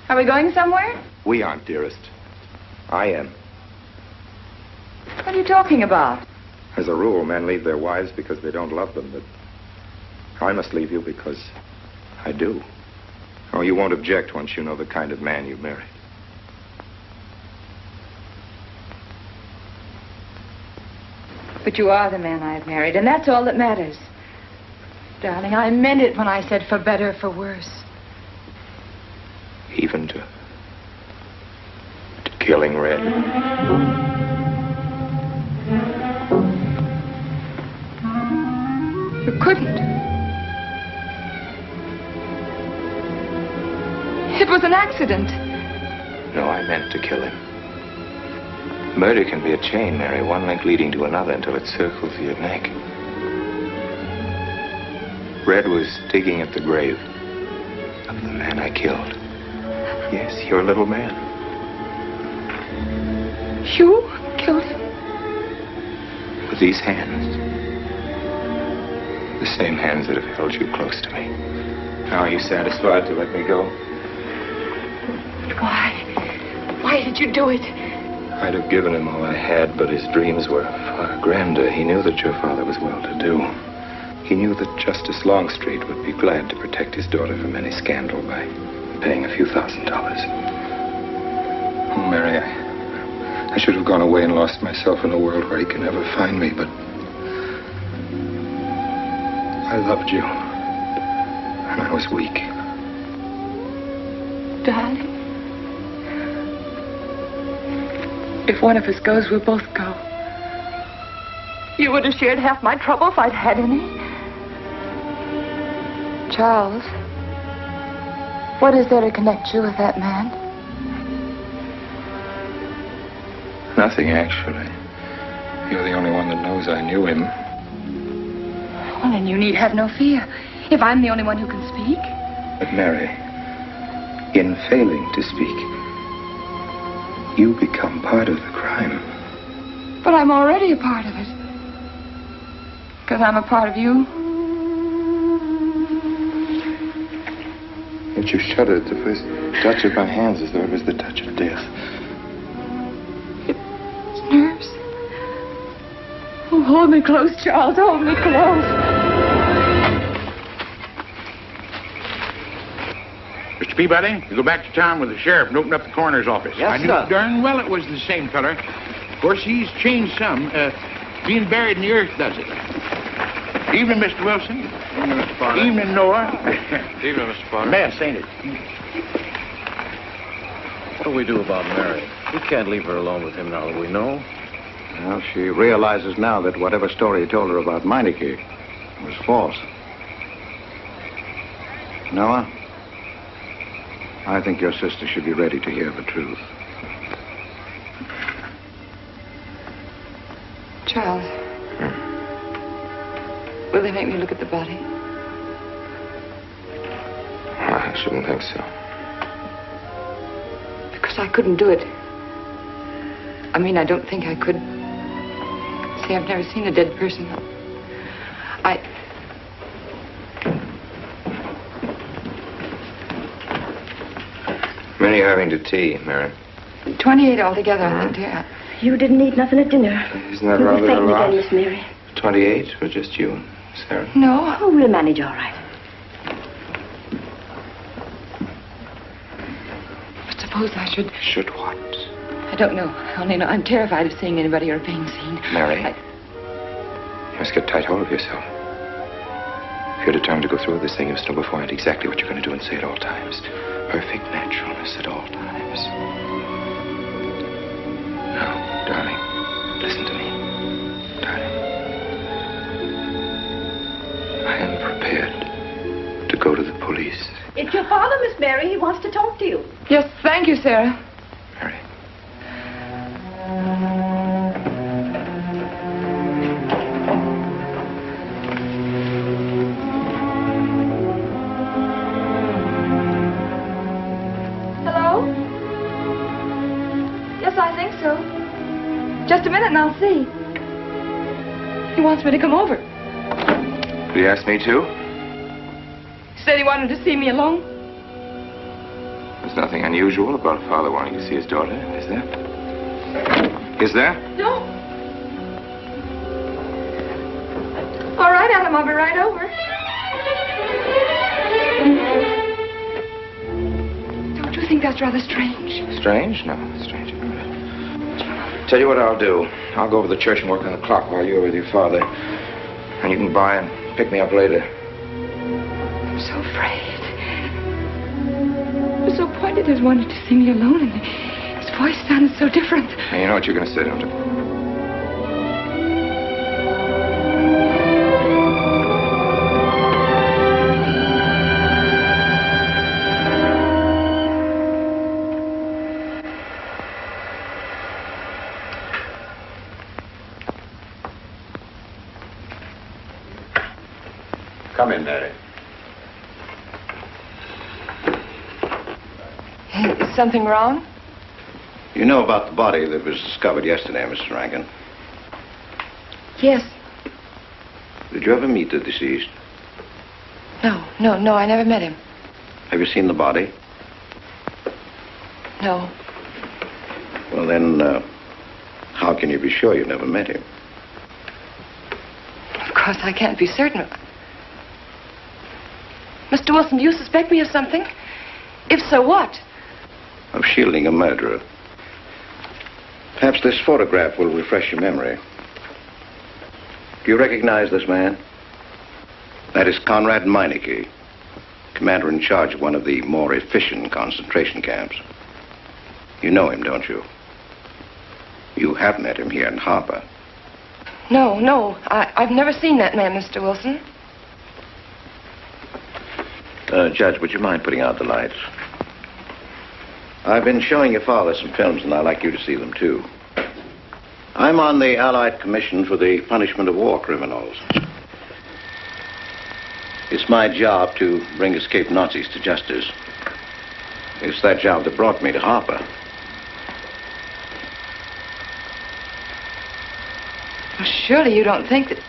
Are we going somewhere? We aren't, dearest. I am. What are you talking about? As a rule, men leave their wives because they don't love them, but I must leave you because I do. Oh, you won't object once you know the kind of man you've married. But you are the man I've married, and that's all that matters. Darling, I meant it when I said for better, for worse. Even to killing Red. You couldn't. It was an accident. No, I meant to kill him. Murder can be a chain, Mary, one link leading to another until it circles your neck. Red was digging at the grave of the man I killed. Yes, your little man. You killed him? With these hands. The same hands that have held you close to me. Now, are you satisfied to let me go? Why? Why did you do it? I'd have given him all I had, but his dreams were far grander. He knew that your father was well-to-do. He knew that Justice Longstreet would be glad to protect his daughter from any scandal by paying a few $1,000s. Oh, Mary, I should have gone away and lost myself in a world where he can never find me, but I loved you, and I was weak. Darling, if one of us goes, we'll both go. You would have shared half my trouble if I'd had any. Charles, what is there to connect you with that man? Nothing, actually. You're the only one that knows I knew him. Well, then you need have no fear. If I'm the only one who can speak. But Mary, in failing to speak, you become part of the crime. But I'm already a part of it. Because I'm a part of you. Yet you shuddered at the first touch of my hands as though it was the touch of death. It's nerves. Oh, hold me close, Charles. Hold me close. Mr. Peabody, you go back to town with the sheriff and open up the coroner's office. Yes, I knew sir. darn well it was the same feller. Of course, he's changed some. Being buried in the earth does it. Evening, Mr. Wilson. Evening, Mr. Potter. Evening, Noah. Evening, Mr. Potter. Mess, ain't it? What do we do about Mary? We can't leave her alone with him now that we know. Well, she realizes now that whatever story he told her about Meineke was false. Noah, I think your sister should be ready to hear the truth. Charles. Will they make me look at the body? I shouldn't think so. Because I couldn't do it. I mean, I don't think I could. See, I've never seen a dead person. Many are having to tea, Mary. 28 altogether, I think, dear. You didn't eat nothing at dinner. Isn't that You'll rather be a fainting lot? again, Miss Mary. 28 for just you and Sarah. No. Oh, we'll manage all right. But suppose I should... Should what? I don't know. I only know I'm terrified of seeing anybody or being seen. Mary, you must get tight hold of yourself. If you're determined to go through with this thing, you must know beforehand exactly what you're going to do and say at all times. Perfect naturalness at all times. Now, darling, listen to me. Darling. I am prepared to go to the police. It's your father, Miss Mary. He wants to talk to you. Yes, thank you, Sarah. Mary. Hello? Yes, I think so. Just a minute and I'll see. He wants me to come over. Did he ask me to? He said he wanted to see me alone. There's nothing unusual about a father wanting to see his daughter, is there? Is there? No. All right, Adam, I'll be right over. Don't you think that's rather strange? Strange? No, strange. Tell you what I'll do. I'll go over to the church and work on the clock while you're with your father. And you can buy and pick me up later. I'm so afraid. He was so pointed as wanted to see me alone, and his voice sounded so different. And you know what you're going to say, don't you? Come in, Mary. Is something wrong? You know about the body that was discovered yesterday, Mrs. Rankin? Yes. Did you ever meet the deceased? No, I never met him. Have you seen the body? No. Well, then, how can you be sure you never met him? Of course, I can't be certain. Mr. Wilson, do you suspect me of something? If so, what? Of shielding a murderer. Perhaps this photograph will refresh your memory. Do you recognize this man? That is Conrad Meineke, commander in charge of one of the more efficient concentration camps. You know him, don't you? You have met him here in Harper. No. I've never seen that man, Mr. Wilson. Judge, would you mind putting out the lights? I've been showing your father some films, and I'd like you to see them, too. I'm on the Allied Commission for the Punishment of War Criminals. It's my job to bring escaped Nazis to justice. It's that job that brought me to Harper. Well, surely you don't think that...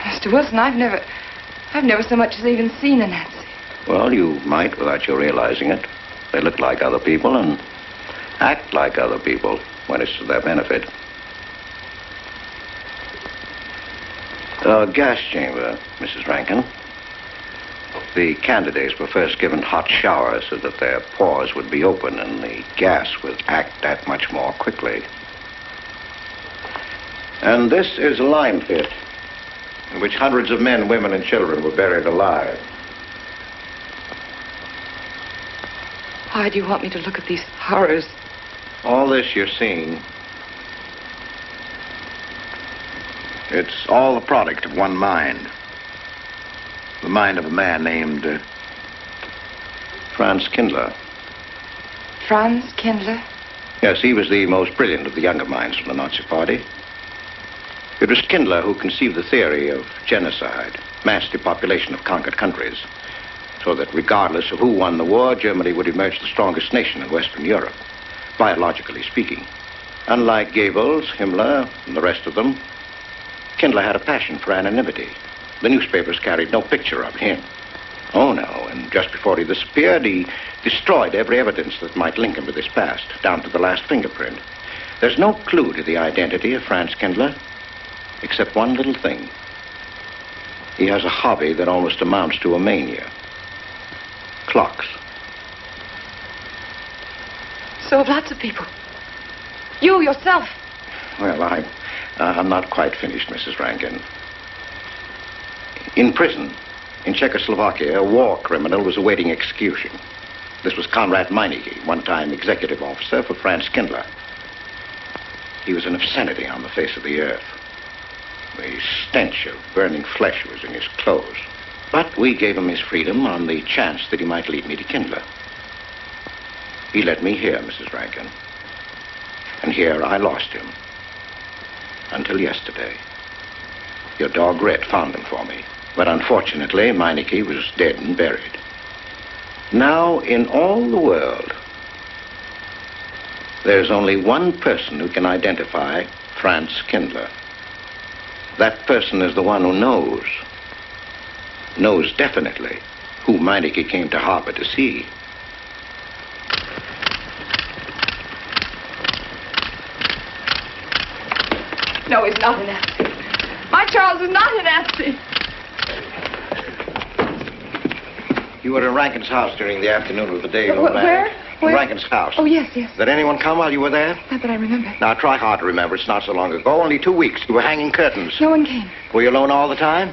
Mr. Wilson, I've never so much as even seen a Nazi. Well, you might without you realizing it. They look like other people and act like other people when it's to their benefit. A gas chamber, Mrs. Rankin. The candidates were first given hot showers so that their pores would be open and the gas would act that much more quickly. And this is a lime pit in which hundreds of men, women, and children were buried alive. Why do you want me to look at these horrors? All this you're seeing, it's all the product of one mind. The mind of a man named Franz Kindler. Franz Kindler? Yes, he was the most brilliant of the younger minds from the Nazi Party. It was Kindler who conceived the theory of genocide, mass depopulation of conquered countries, so that regardless of who won the war, Germany would emerge the strongest nation in Western Europe, biologically speaking. Unlike Goebbels, Himmler, and the rest of them, Kindler had a passion for anonymity. The newspapers carried no picture of him. Oh, no, and just before he disappeared, he destroyed every evidence that might link him with his past, down to the last fingerprint. There's no clue to the identity of Franz Kindler, except one little thing. He has a hobby that almost amounts to a mania. Clocks. So have lots of people. You, yourself. Well, I'm not quite finished, Mrs. Rankin. In prison, in Czechoslovakia, a war criminal was awaiting execution. This was Conrad Meineke, one-time executive officer for Franz Kindler. He was an obscenity on the face of the earth. The stench of burning flesh was in his clothes. But we gave him his freedom on the chance that he might lead me to Kindler. He led me here, Mrs. Rankin. And here I lost him. Until yesterday. Your dog Red found him for me. But unfortunately, Meineke was dead and buried. Now, in all the world, there's only one person who can identify Franz Kindler. That person is the one who knows definitely who Meineke came to Harper to see. No, he's not a Nazi. My Charles is not a Nazi. You were in Rankin's house during the afternoon of the day you were Where? In Rankin's house. Oh, yes. Did anyone come while you were there? Not that I remember. Now, try hard to remember. It's not so long ago. Only 2 weeks. You were hanging curtains. No one came. Were you alone all the time?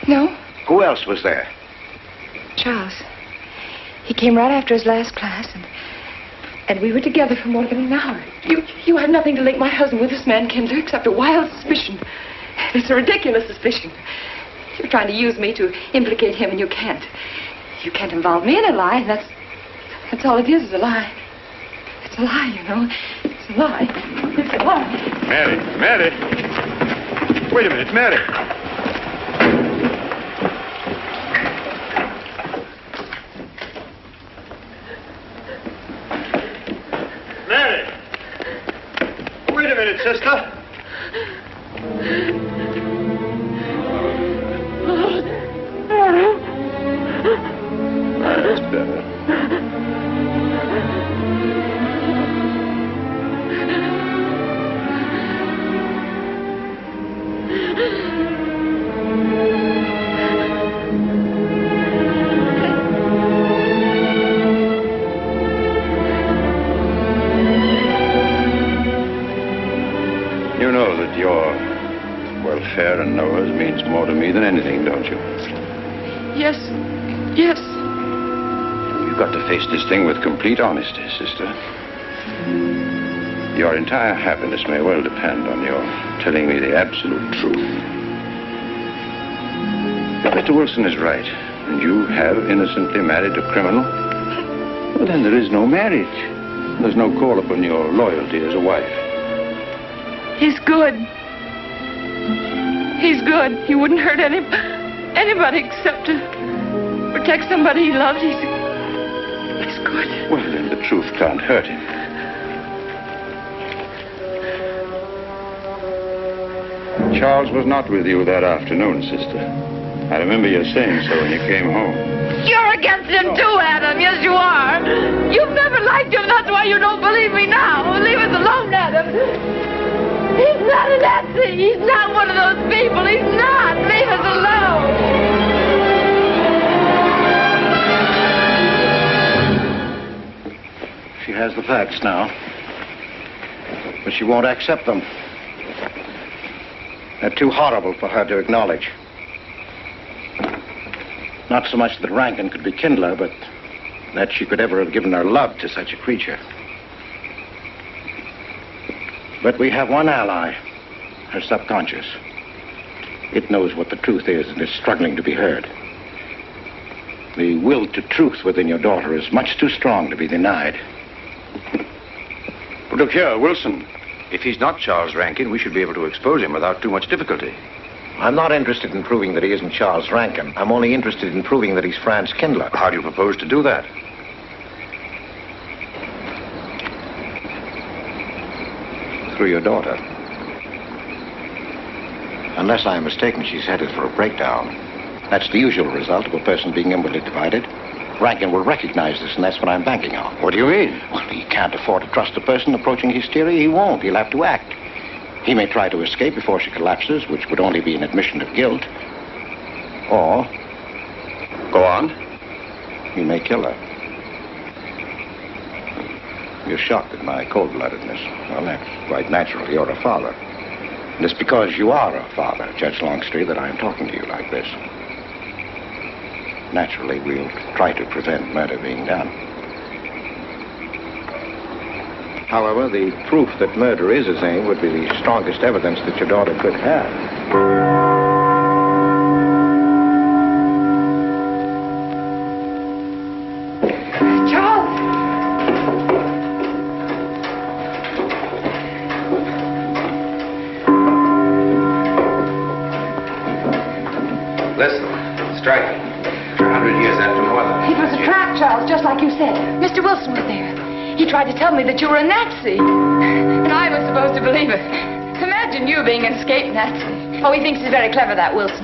No. Who else was there? Charles. He came right after his last class, and we were together for more than an hour. You have nothing to link my husband with this man, Kindler, except a wild suspicion. It's a ridiculous suspicion. You're trying to use me to implicate him, and you can't. You can't involve me in a lie, and that's all it is a lie. It's a lie, you know. It's a lie. It's a lie. Mary. Wait a minute, Mary. Mary! Wait a minute, sister. That's better. know that your welfare and Noah's means more to me than anything, don't you? Yes. Yes. You've got to face this thing with complete honesty, sister. Your entire happiness may well depend on your telling me the absolute truth. If Mr. Wilson is right, and you have innocently married a criminal, well, then there is no marriage. There's no call upon your loyalty as a wife. He's good. He's good. He wouldn't hurt anybody except to protect somebody he loves. He's good. Well, then the truth can't hurt him. Charles was not with you that afternoon, sister. I remember you saying so when you came home. You're against him too, Adam. Yes, you are. You've never liked him. That's why you don't believe me now. Leave us alone, Adam. He's not a Nazi. He's not one of those people. He's not. Leave us alone. She has the facts now, but she won't accept them. They're too horrible for her to acknowledge. Not so much that Rankin could be Kindler, but that she could ever have given her love to such a creature. But we have one ally, her subconscious. It knows what the truth is and is struggling to be heard. The will to truth within your daughter is much too strong to be denied. But look here, Wilson. If he's not Charles Rankin, we should be able to expose him without too much difficulty. I'm not interested in proving that he isn't Charles Rankin. I'm only interested in proving that he's Franz Kindler. How do you propose to do that? Through your daughter. Unless I'm mistaken, she's headed for a breakdown. That's the usual result of a person being inwardly divided. Rankin will recognize this, and that's what I'm banking on. What do you mean? Well, he can't afford to trust a person approaching hysteria. He won't. He'll have to act. He may try to escape before she collapses, which would only be an admission of guilt. Or... Go on. He may kill her. You're shocked at my cold-bloodedness. Well, that's quite natural. You're a father. And it's because you are a father, Judge Longstreet, that I'm talking to you like this. Naturally, we'll try to prevent murder being done. However, the proof that murder is his aim would be the strongest evidence that your daughter could have. Charles! Listen, strike. 100 years after mother. It was a trap, Charles, just like you said. Mr. Wilson was there. He tried to tell me that you were a Nazi. And I was supposed to believe it. Imagine you being an escaped Nazi. Oh, he thinks he's very clever, that Wilson.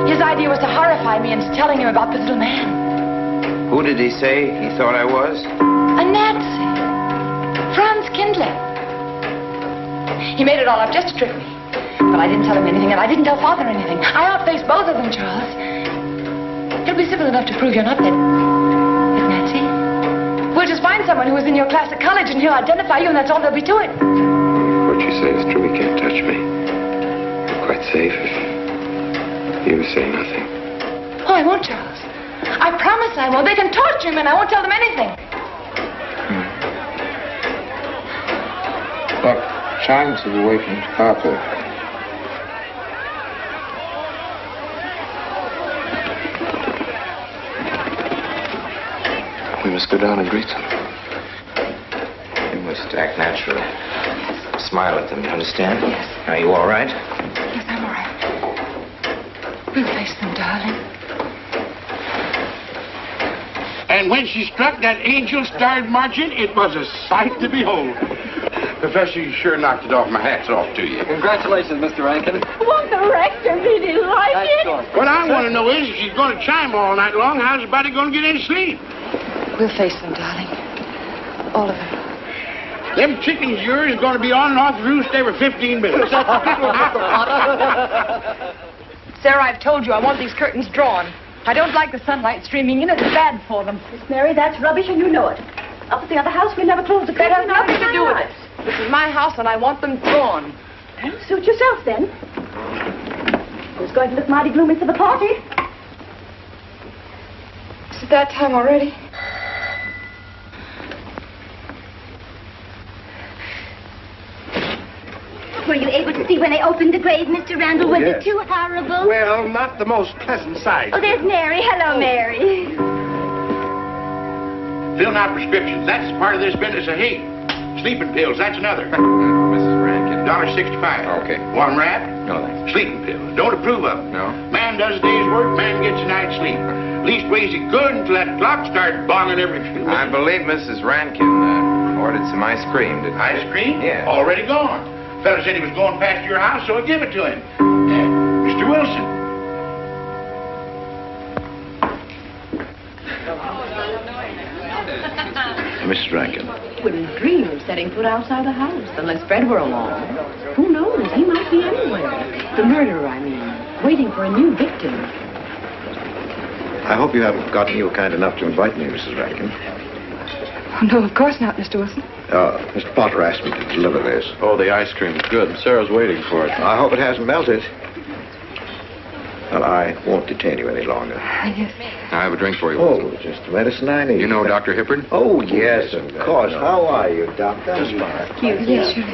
His idea was to horrify me into telling him about the little man. Who did he say he thought I was? A Nazi. Franz Kindler. He made it all up just to trick me. But I didn't tell him anything, and I didn't tell Father anything. I outfaced both of them, Charles. It'll be simple enough to prove you're not that Nazi. We'll just find someone who was in your class at college, and he'll identify you, and that's all there'll be to it. What you say is true. He can't touch me. I'm quite safe if you say nothing. Oh, I won't, Charles. I promise I won't. They can torture him, and I won't tell them anything. Look, chimes have awakened Harper. We must go down and greet them. You must act naturally. Smile at them, you understand? Yes. Are you all right? Yes, I'm all right. We'll face them, darling. And when she struck that angel-starred margin, it was a sight to behold. Professor, you sure knocked it off. My hat's off to you. Congratulations, Mr. Rankin. Won't the rector really like it? What I want to know is, if she's going to chime all night long, how's the body going to get any sleep? We'll face them, darling. All of them. Them chickens of yours are going to be on and off the roost every 15 minutes. Sarah, I've told you I want these curtains drawn. I don't like the sunlight streaming in. It's bad for them. Miss Mary, that's rubbish, and you know it. Up at the other house, we never closed the That has curtains. nothing to do with it. This is my house, and I want them drawn. Well, suit yourself, then. It's going to look mighty gloomy for the party. Is it that time already? Were you able to see when they opened the grave, Mr. Randall? Was yes. it too horrible? Well, not the most pleasant sight. Oh, there's Mary. Hello, Mary. Filling out prescriptions. That's part of this business of hate. Sleeping pills. That's another. Mrs. Rankin. $1.65. Okay. One wrap. No, thanks. Sleeping pills. Don't approve of them. No. Man does a day's work, man gets a night's sleep. Leastways he good until that clock starts bonging every few minutes. I believe Mrs. Rankin ordered some ice cream. Ice cream? Yeah. Already gone. Fella said he was going past your house, so I give it to him. Mr. Wilson. Mrs. Rankin. Wouldn't dream of setting foot outside the house unless Fred were along. Who knows? He might be anywhere. The murderer, I mean, waiting for a new victim. I hope you haven't gotten you kind enough to invite me, Mrs. Rankin. Oh, no, of course not, Mr. Wilson. Mr. Potter asked me to deliver this. Oh, the ice cream's good. Sarah's waiting for it. I hope it hasn't melted. Well, I won't detain you any longer. Yes. I have a drink for you. Oh, just the medicine I need. You know Dr. Hippard? Oh, yes, of course. How are you, Doctor? Just fine. Yes, sure.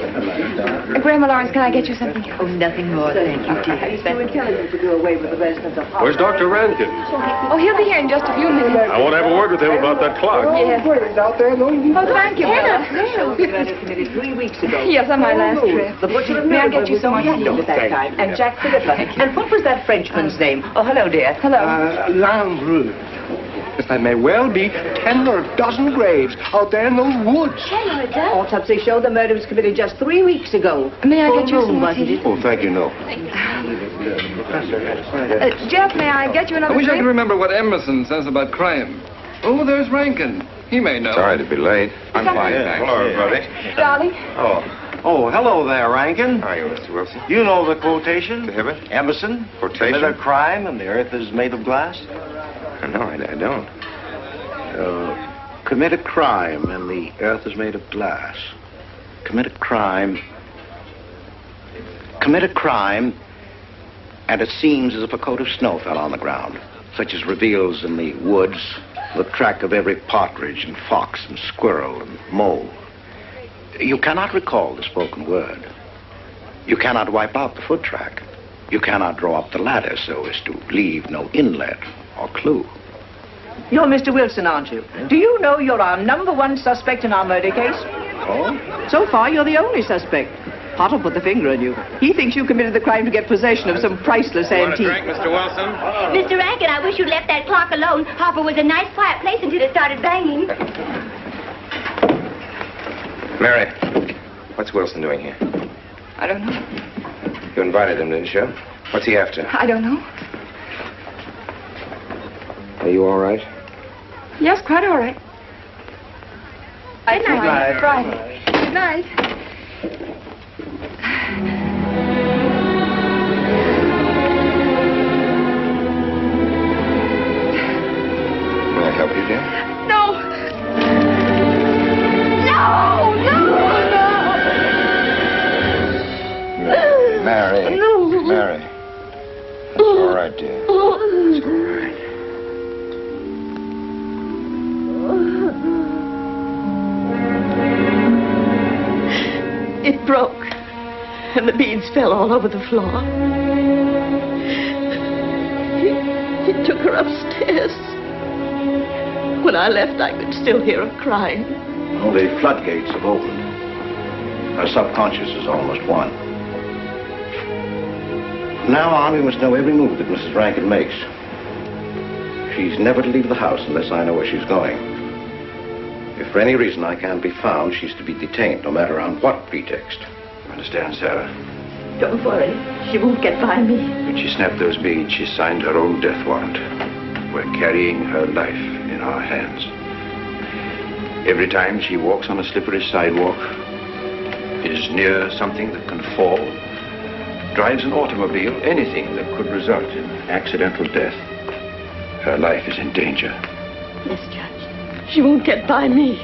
Grandma Lawrence, can I get you something? Oh, nothing more, thank you, dear. You were telling him to go away with the rest of the party. Where's Dr. Rankin? Oh, he'll be here in just a few minutes. I want to have a word with him about that clock. Yes. out there, no? Oh, thank you, Bella. Committee 3 weeks ago. Yes, on my last trip. The butcher May I get you some tea at that time? And Jack Philippa. And what was that Frenchman's name? Oh, hello, dear. Hello. Landru. That may well be 10 or a dozen graves out there in those woods. Hello, Doc. Autopsy showed the murder was committed just 3 weeks ago. May I get you Full some moon, more wasn't tea? it? Oh, thank you, no. Jeff, may I get you another I wish I drink? could remember what Emerson says about crime. Oh, there's Rankin. He may know. Sorry to be late. I'm fine, thanks. Hello, everybody. Darling. Oh, hello there, Rankin. How are you, Mr. Wilson? You know the quotation? The Hibbert? Emerson. Quotation? Commit a crime and the earth is made of glass. No, I don't. Commit a crime and the earth is made of glass. Commit a crime. Commit a crime and it seems as if a coat of snow fell on the ground, such as reveals in the woods the track of every partridge and fox and squirrel and mole. You cannot recall the spoken word. You cannot wipe out the foot track. You cannot draw up the ladder so as to leave no inlet or clue. You're Mr. Wilson, aren't you? Do you know you're our #1 suspect in our murder case? Oh? So far, you're the only suspect. Potter put the finger on you. He thinks you committed the crime to get possession of some priceless antique. Mr. Wilson? Mr. Rankin, I wish you'd left that clock alone. Harper was a nice, quiet place until it started banging. Mary, what's Wilson doing here? I don't know. You invited him, didn't you? What's he after? I don't know. Are you all right? Yes, quite all right. Good night. Friday. Good night. May I help you, dear? No! No! No! Mary. No. Mary. It's all right, dear. It's all right. It broke, and the beads fell all over the floor. He took her upstairs. When I left, I could still hear her crying. Well, the floodgates have opened. Her subconscious is almost won. From now on, we must know every move that Mrs. Rankin makes. She's never to leave the house unless I know where she's going. If for any reason I can't be found, she's to be detained, no matter on what pretext. You understand, Sarah? Don't worry. She won't get by me. When she snapped those beads, she signed her own death warrant. We're carrying her life in our hands. Every time she walks on a slippery sidewalk, is near something that can fall, drives an automobile, anything that could result in accidental death, her life is in danger. Yes, Judge. She won't get by me.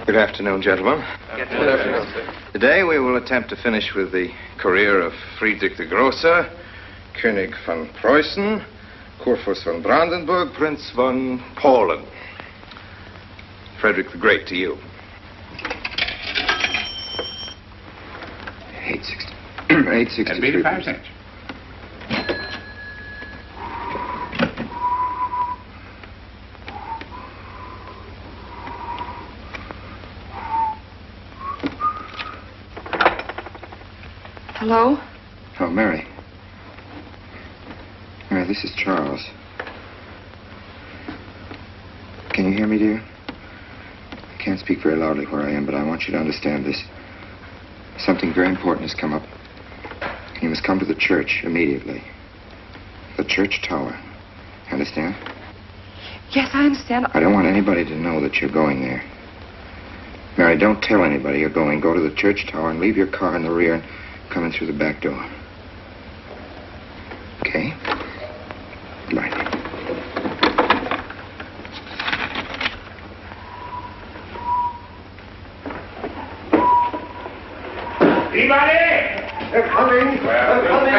Good afternoon, gentlemen. Good afternoon, sir. Today we will attempt to finish with the career of Friedrich the Grosser, König von Preußen, Kurfürst von Brandenburg, Prince von Polen. Frederick the Great to you. 860. 863. That'd be 85 cents. Hello? Oh, Mary. Mary, this is Charles. Can you hear me, dear? I can't speak very loudly where I am, but I want you to understand this. Something very important has come up. You must come to the church immediately. The church tower. Understand? Yes, I understand. I don't want anybody to know that you're going there. Mary, don't tell anybody you're going. Go to the church tower and leave your car in the rear and come in through the back door. Okay? Good night. Anybody? They're coming. They're coming.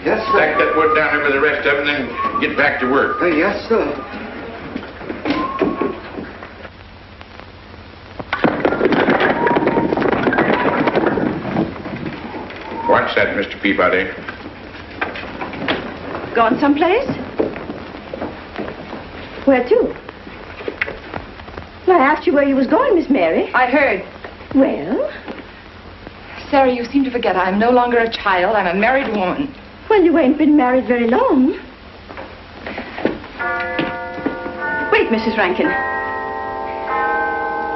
Yes, sir. Stack that wood down there with the rest of them and then get back to work. Yes, sir. Watch that, Mr. Peabody. Gone someplace? Where to? Well, I asked you where you was going, Miss Mary. I heard. Well? Sarah, you seem to forget I'm no longer a child. I'm a married woman. Well, you ain't been married very long. Wait, Mrs. Rankin.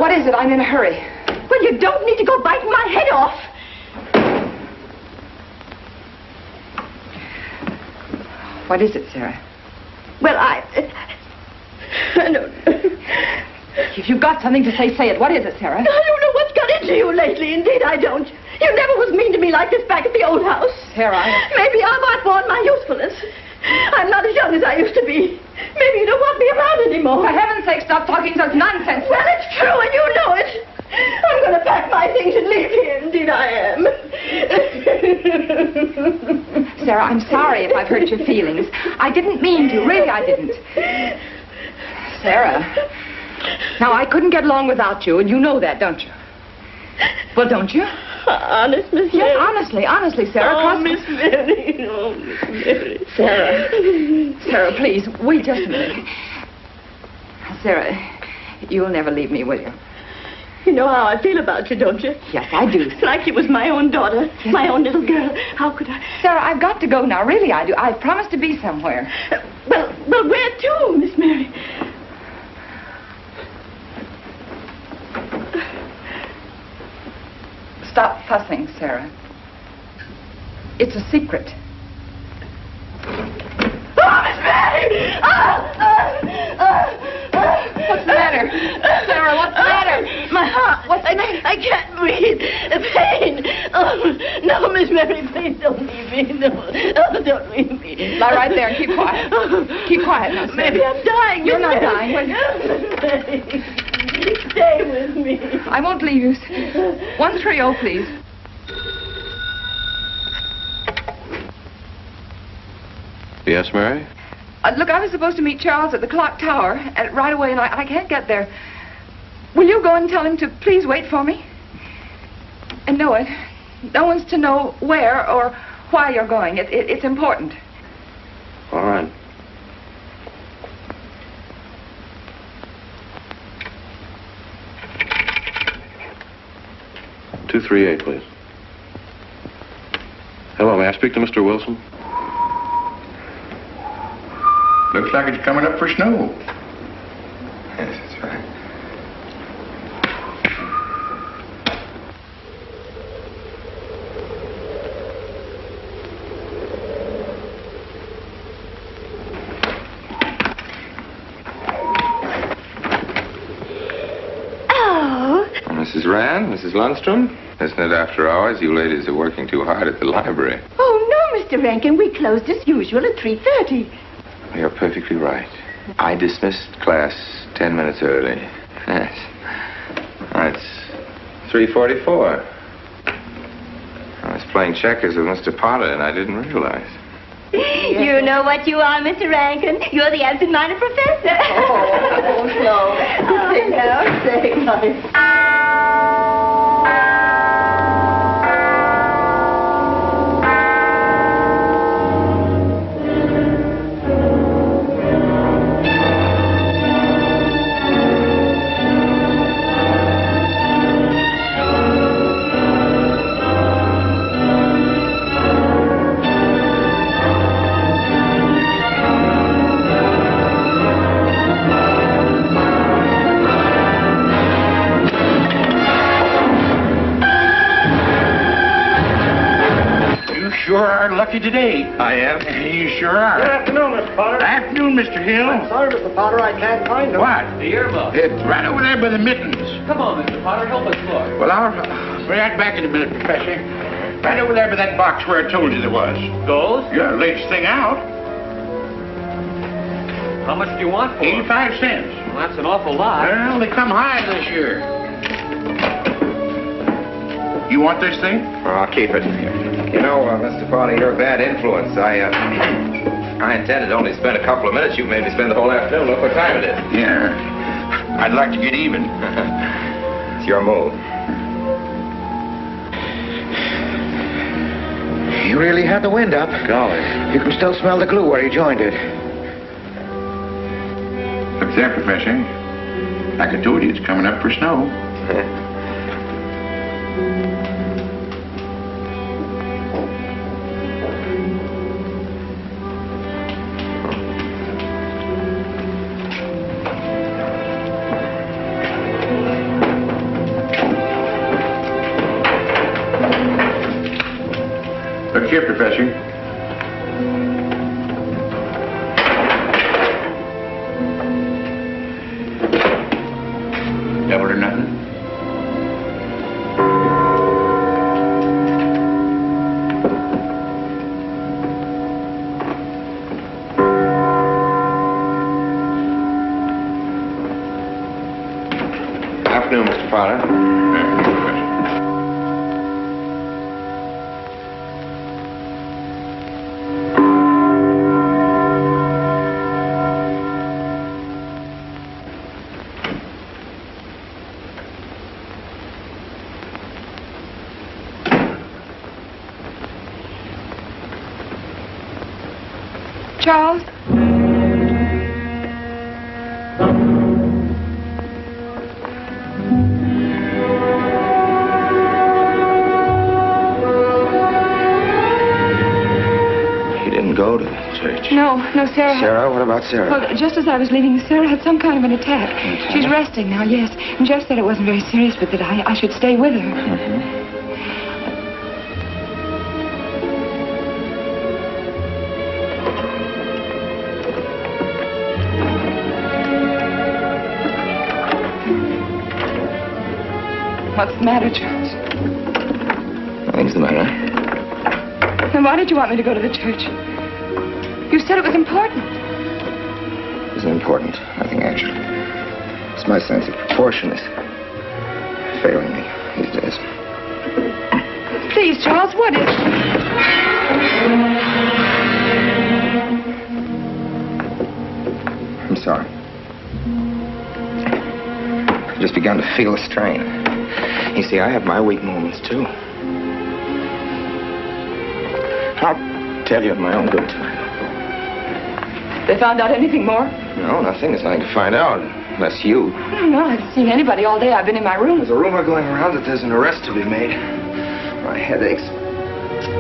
What is it? I'm in a hurry. Well, you don't need to go biting my head off. What is it, Sarah? Well, I don't know. If you've got something to say, say it. What is it, Sarah? I don't know what's got into you lately. Indeed, I don't. You never was mean to me like this back at the old house. Sarah, Maybe I've outworn my usefulness. I'm not as young as I used to be. Maybe you don't want me around anymore. For heaven's sake, stop talking such nonsense. Well, it's true, and you know it. I'm going to pack my things and leave here. Indeed, I am. Sarah, I'm sorry if I've hurt your feelings. I didn't mean to. Really, I didn't. Sarah. Now, I couldn't get along without you, and you know that, don't you? Well, don't you? Honest, Miss Yes, Mary? honestly, Sarah. Oh, Miss Mary. Oh, Miss Mary. Sarah, please, wait just a minute. Sarah, you'll never leave me, will you? You know how I feel about you, don't you? Yes, I do. Like you was my own daughter, my own little girl. How could I? Sarah, I've got to go now. Really, I do. I've promised to be somewhere. Well, where to, Miss Mary? Stop fussing, Sarah. It's a secret. Oh, Miss Mary! What's the matter? Sarah, what's the matter? My heart. What's the matter? I can't breathe. Pain. Oh, no, Miss Mary, please don't leave me. No, don't leave me. Lie right there and keep quiet. Keep quiet now, Sarah. Maybe I'm dying. You're Miss not Mary. dying. Wait. Stay with me. I won't leave you. 130, please. Yes, Mary? Look, I was supposed to meet Charles at the clock tower right away, and I can't get there. Will you go and tell him to please wait for me? And no one's to know where or why you're going. It's important. All right. "238, please. Hello, may I speak to Mr. Wilson? Looks like it's coming up for snow. Yes, that's right. Oh. Mrs. Rand, Mrs. Lundstrom, isn't it after hours? You ladies are working too hard at the library. Oh, no, Mr. Rankin. We closed as usual at 3:30. You're perfectly right. I dismissed class 10 minutes early. Yes. it's 3:44. I was playing checkers with Mr. Potter, and I didn't realize. You know what you are, Mr. Rankin. You're the absent-minded professor. Oh, no. Say Sure are lucky today. I am. You sure are. Good afternoon, Mr. Potter. Afternoon, Mr. Hill. I'm sorry, Mr. Potter, I can't find him. What? The earmuff. It's right over there by the mittens. Come on, Mr. Potter, help us look. Well, I'll be right back in a minute, Professor. Right over there by that box where I told you there was. Gold? Yeah, latest thing out. How much do you want for 85 cents. Well, that's an awful lot. Well, they come high this year. You want this thing? Well, I'll keep it. You know, Mr. Potter, you're a bad influence. I intended to only spend a couple of minutes. You made me spend the whole afternoon. Look what time it is. Yeah. I'd like to get even. It's your move. You really had the wind up. Golly. You can still smell the glue where you joined it. Look there, Professor. Like I told you, it's coming up for snow. Look here, Professor. Double or nothing? Afternoon, Mr. Potter. Charles? He didn't go to the church. No, Sarah. Sarah? What about Sarah? Well, just as I was leaving, Sarah had some kind of an attack. She's resting now, yes. And Jeff said it wasn't very serious, but that I should stay with her. Mm-hmm. What's the matter, Charles? Nothing's the matter. Then why did you want me to go to the church? You said it was important. It isn't important. Nothing, actually. It's my sense of proportion is failing me these days. Please, Charles, what is... I'm sorry. I've just begun to feel a strain. You see, I have my weak moments, too. I'll tell you at my own good time. They found out anything more? No, nothing. There's nothing to find out, unless you. No, I haven't seen anybody all day. I've been in my room. There's a rumor going around that there's an arrest to be made. My headaches.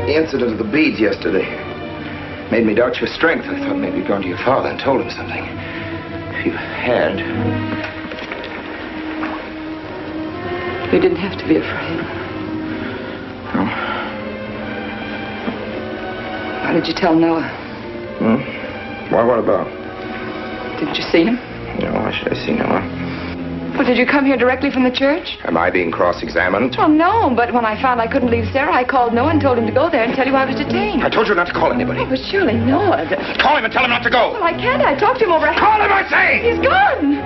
The incident of the beads yesterday made me doubt your strength. I thought maybe you'd gone to your father and told him something. If you had... You didn't have to be afraid. No. Why did you tell Noah? Why, what about? Didn't you see him? No, why should I see Noah? Well, did you come here directly from the church? Am I being cross-examined? Oh, no, but when I found I couldn't leave Sarah, I called Noah and told him to go there and tell you I was detained. I told you not to call anybody. Oh, but surely Noah... Call him and tell him not to go. Well, I can't. I talked to him over... Call him, I say! He's gone!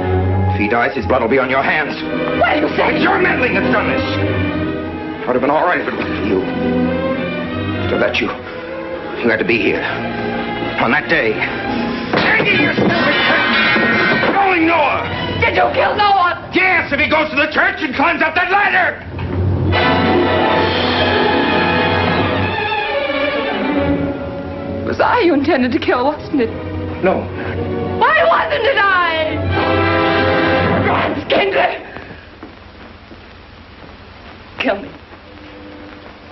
If he dies, his blood will be on your hands. What are you saying? It's your meddling that's done this. It would have been all right if it wasn't for you. To let you. You had to be here. On that day. Hanging your stupid head! Killing Noah! Did you kill Noah? Yes, if he goes to the church and climbs up that ladder! It was I you intended to kill, wasn't it? No. Why wasn't it I? Ron Skindler! Kill me.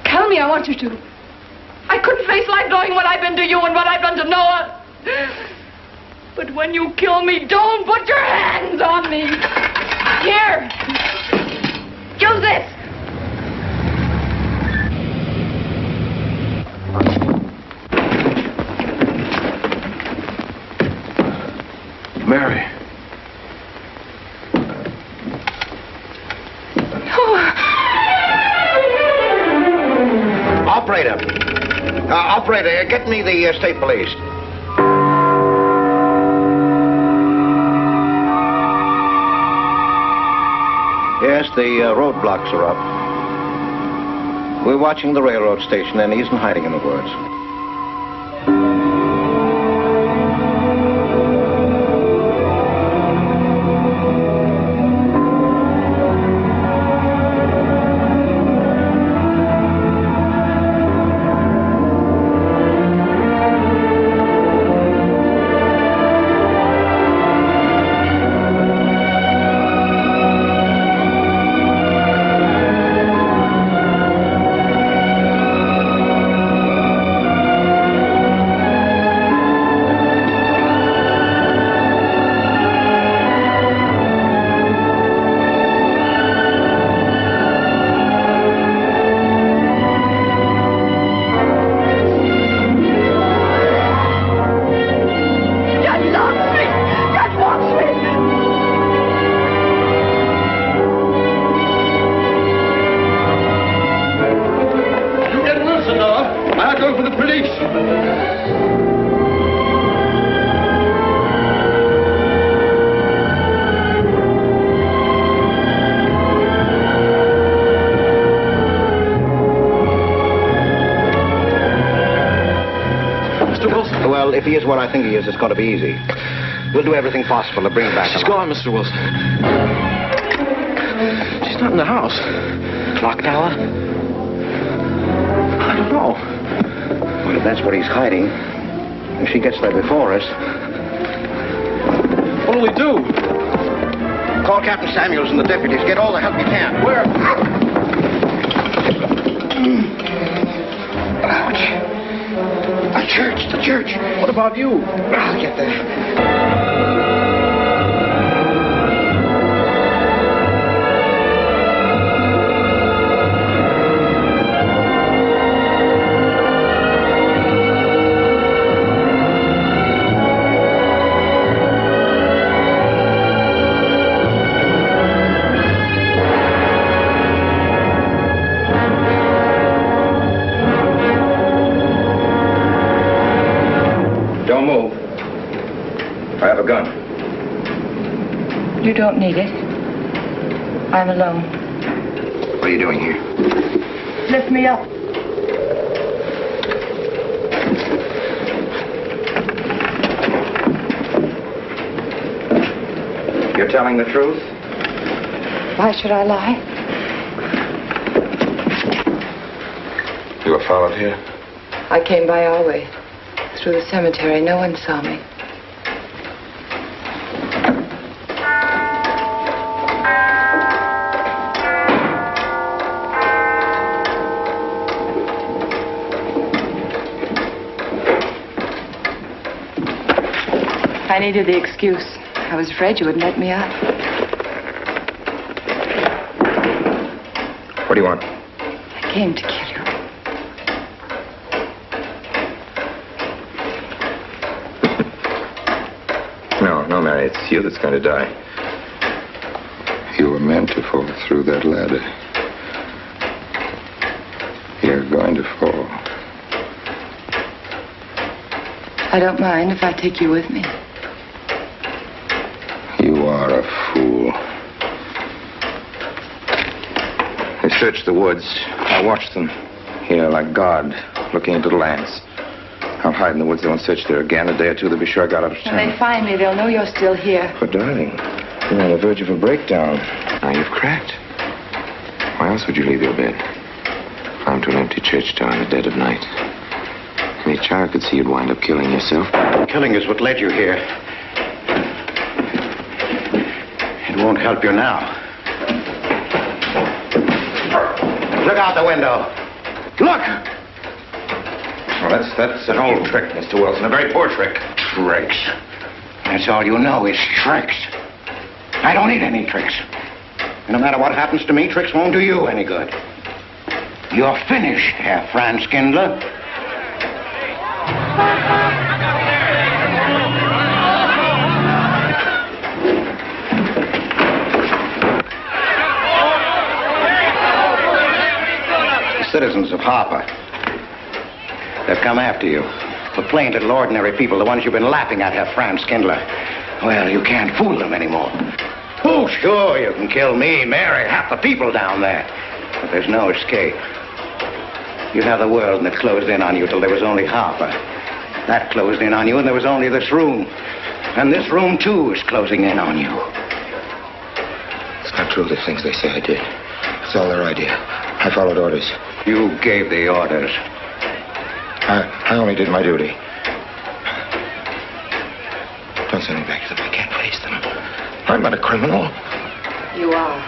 Kill me, I want you to. I couldn't face life knowing what I've been to you and what I've done to Noah. But when you kill me, don't put your hands on me. Here. Use this. Mary. Operator, get me the state police. Yes, the roadblocks are up. We're watching the railroad station, and he isn't hiding in the woods. Well, if he is what I think he is, it's going to be easy. We'll do everything possible to bring him back. She's gone, Mr. Wilson. She's not in the house. Clock tower? I don't know. Well, if that's where he's hiding, if she gets there before us... What'll we do? Call Captain Samuels and the deputies. Get all the help you can. Where? Ouch. The church. What about you? I'll get there. You don't need it. I'm alone. What are you doing here? Lift me up. You're telling the truth? Why should I lie? You were followed here? I came by our way. Through the cemetery. No one saw me. I needed the excuse. I was afraid you wouldn't let me out. What do you want? I came to kill you. No, Mary, it's you that's going to die. You were meant to fall through that ladder. You're going to fall. I don't mind if I take you with me. You are a fool. fool. They searched the woods. I watched them. Here, like God, looking into the lands. I'll hide in the woods. They won't search there again. A day or two, they'll be sure I got out of town. When they find me, they'll know you're still here. But, darling, you're on the verge of a breakdown. Now you've cracked. Why else would you leave your bed? Climb to an empty church door in the dead of night. Any child could see you'd wind up killing yourself. Killing is what led you here. It won't help you now. Look out the window. Look! Well, that's an old trick, Mr. Wilson. A very poor trick. Tricks. That's all you know is tricks. I don't need any tricks. And no matter what happens to me, tricks won't do you any good. You're finished, Herr Franz Kindler. The citizens of Harper, they've come after you. The plain little ordinary people, the ones you've been laughing at, Herr Franz Kindler. Well, you can't fool them anymore. Oh, sure, you can kill me, Mary, half the people down there. But there's no escape. You have the world, and it closed in on you till there was only Harper. That closed in on you, and there was only this room. And this room, too, is closing in on you. It's not true, the things they say I did. It's all their idea. I followed orders. You gave the orders. I only did my duty. Don't send me back to them. I can't face them. I'm not a criminal. You are.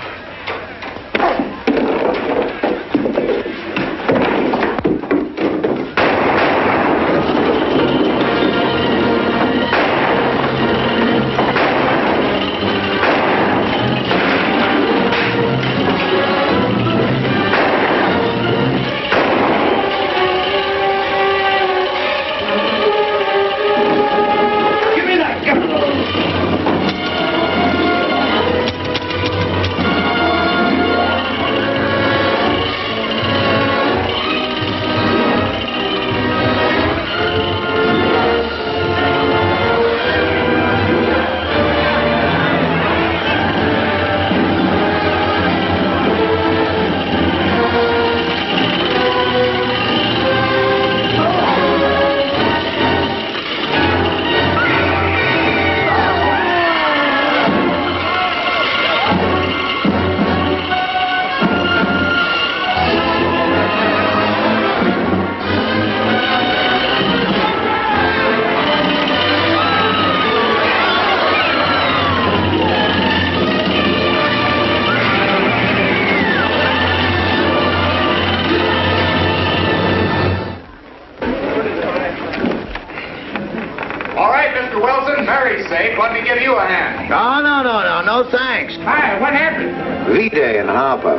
No, thanks. Hi, what happened? V-Day in Harper.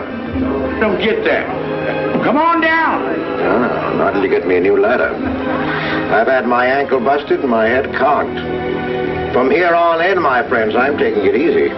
Don't get that. Come on down. No, not until you get me a new letter. I've had my ankle busted and my head conked. From here on in, my friends, I'm taking it easy.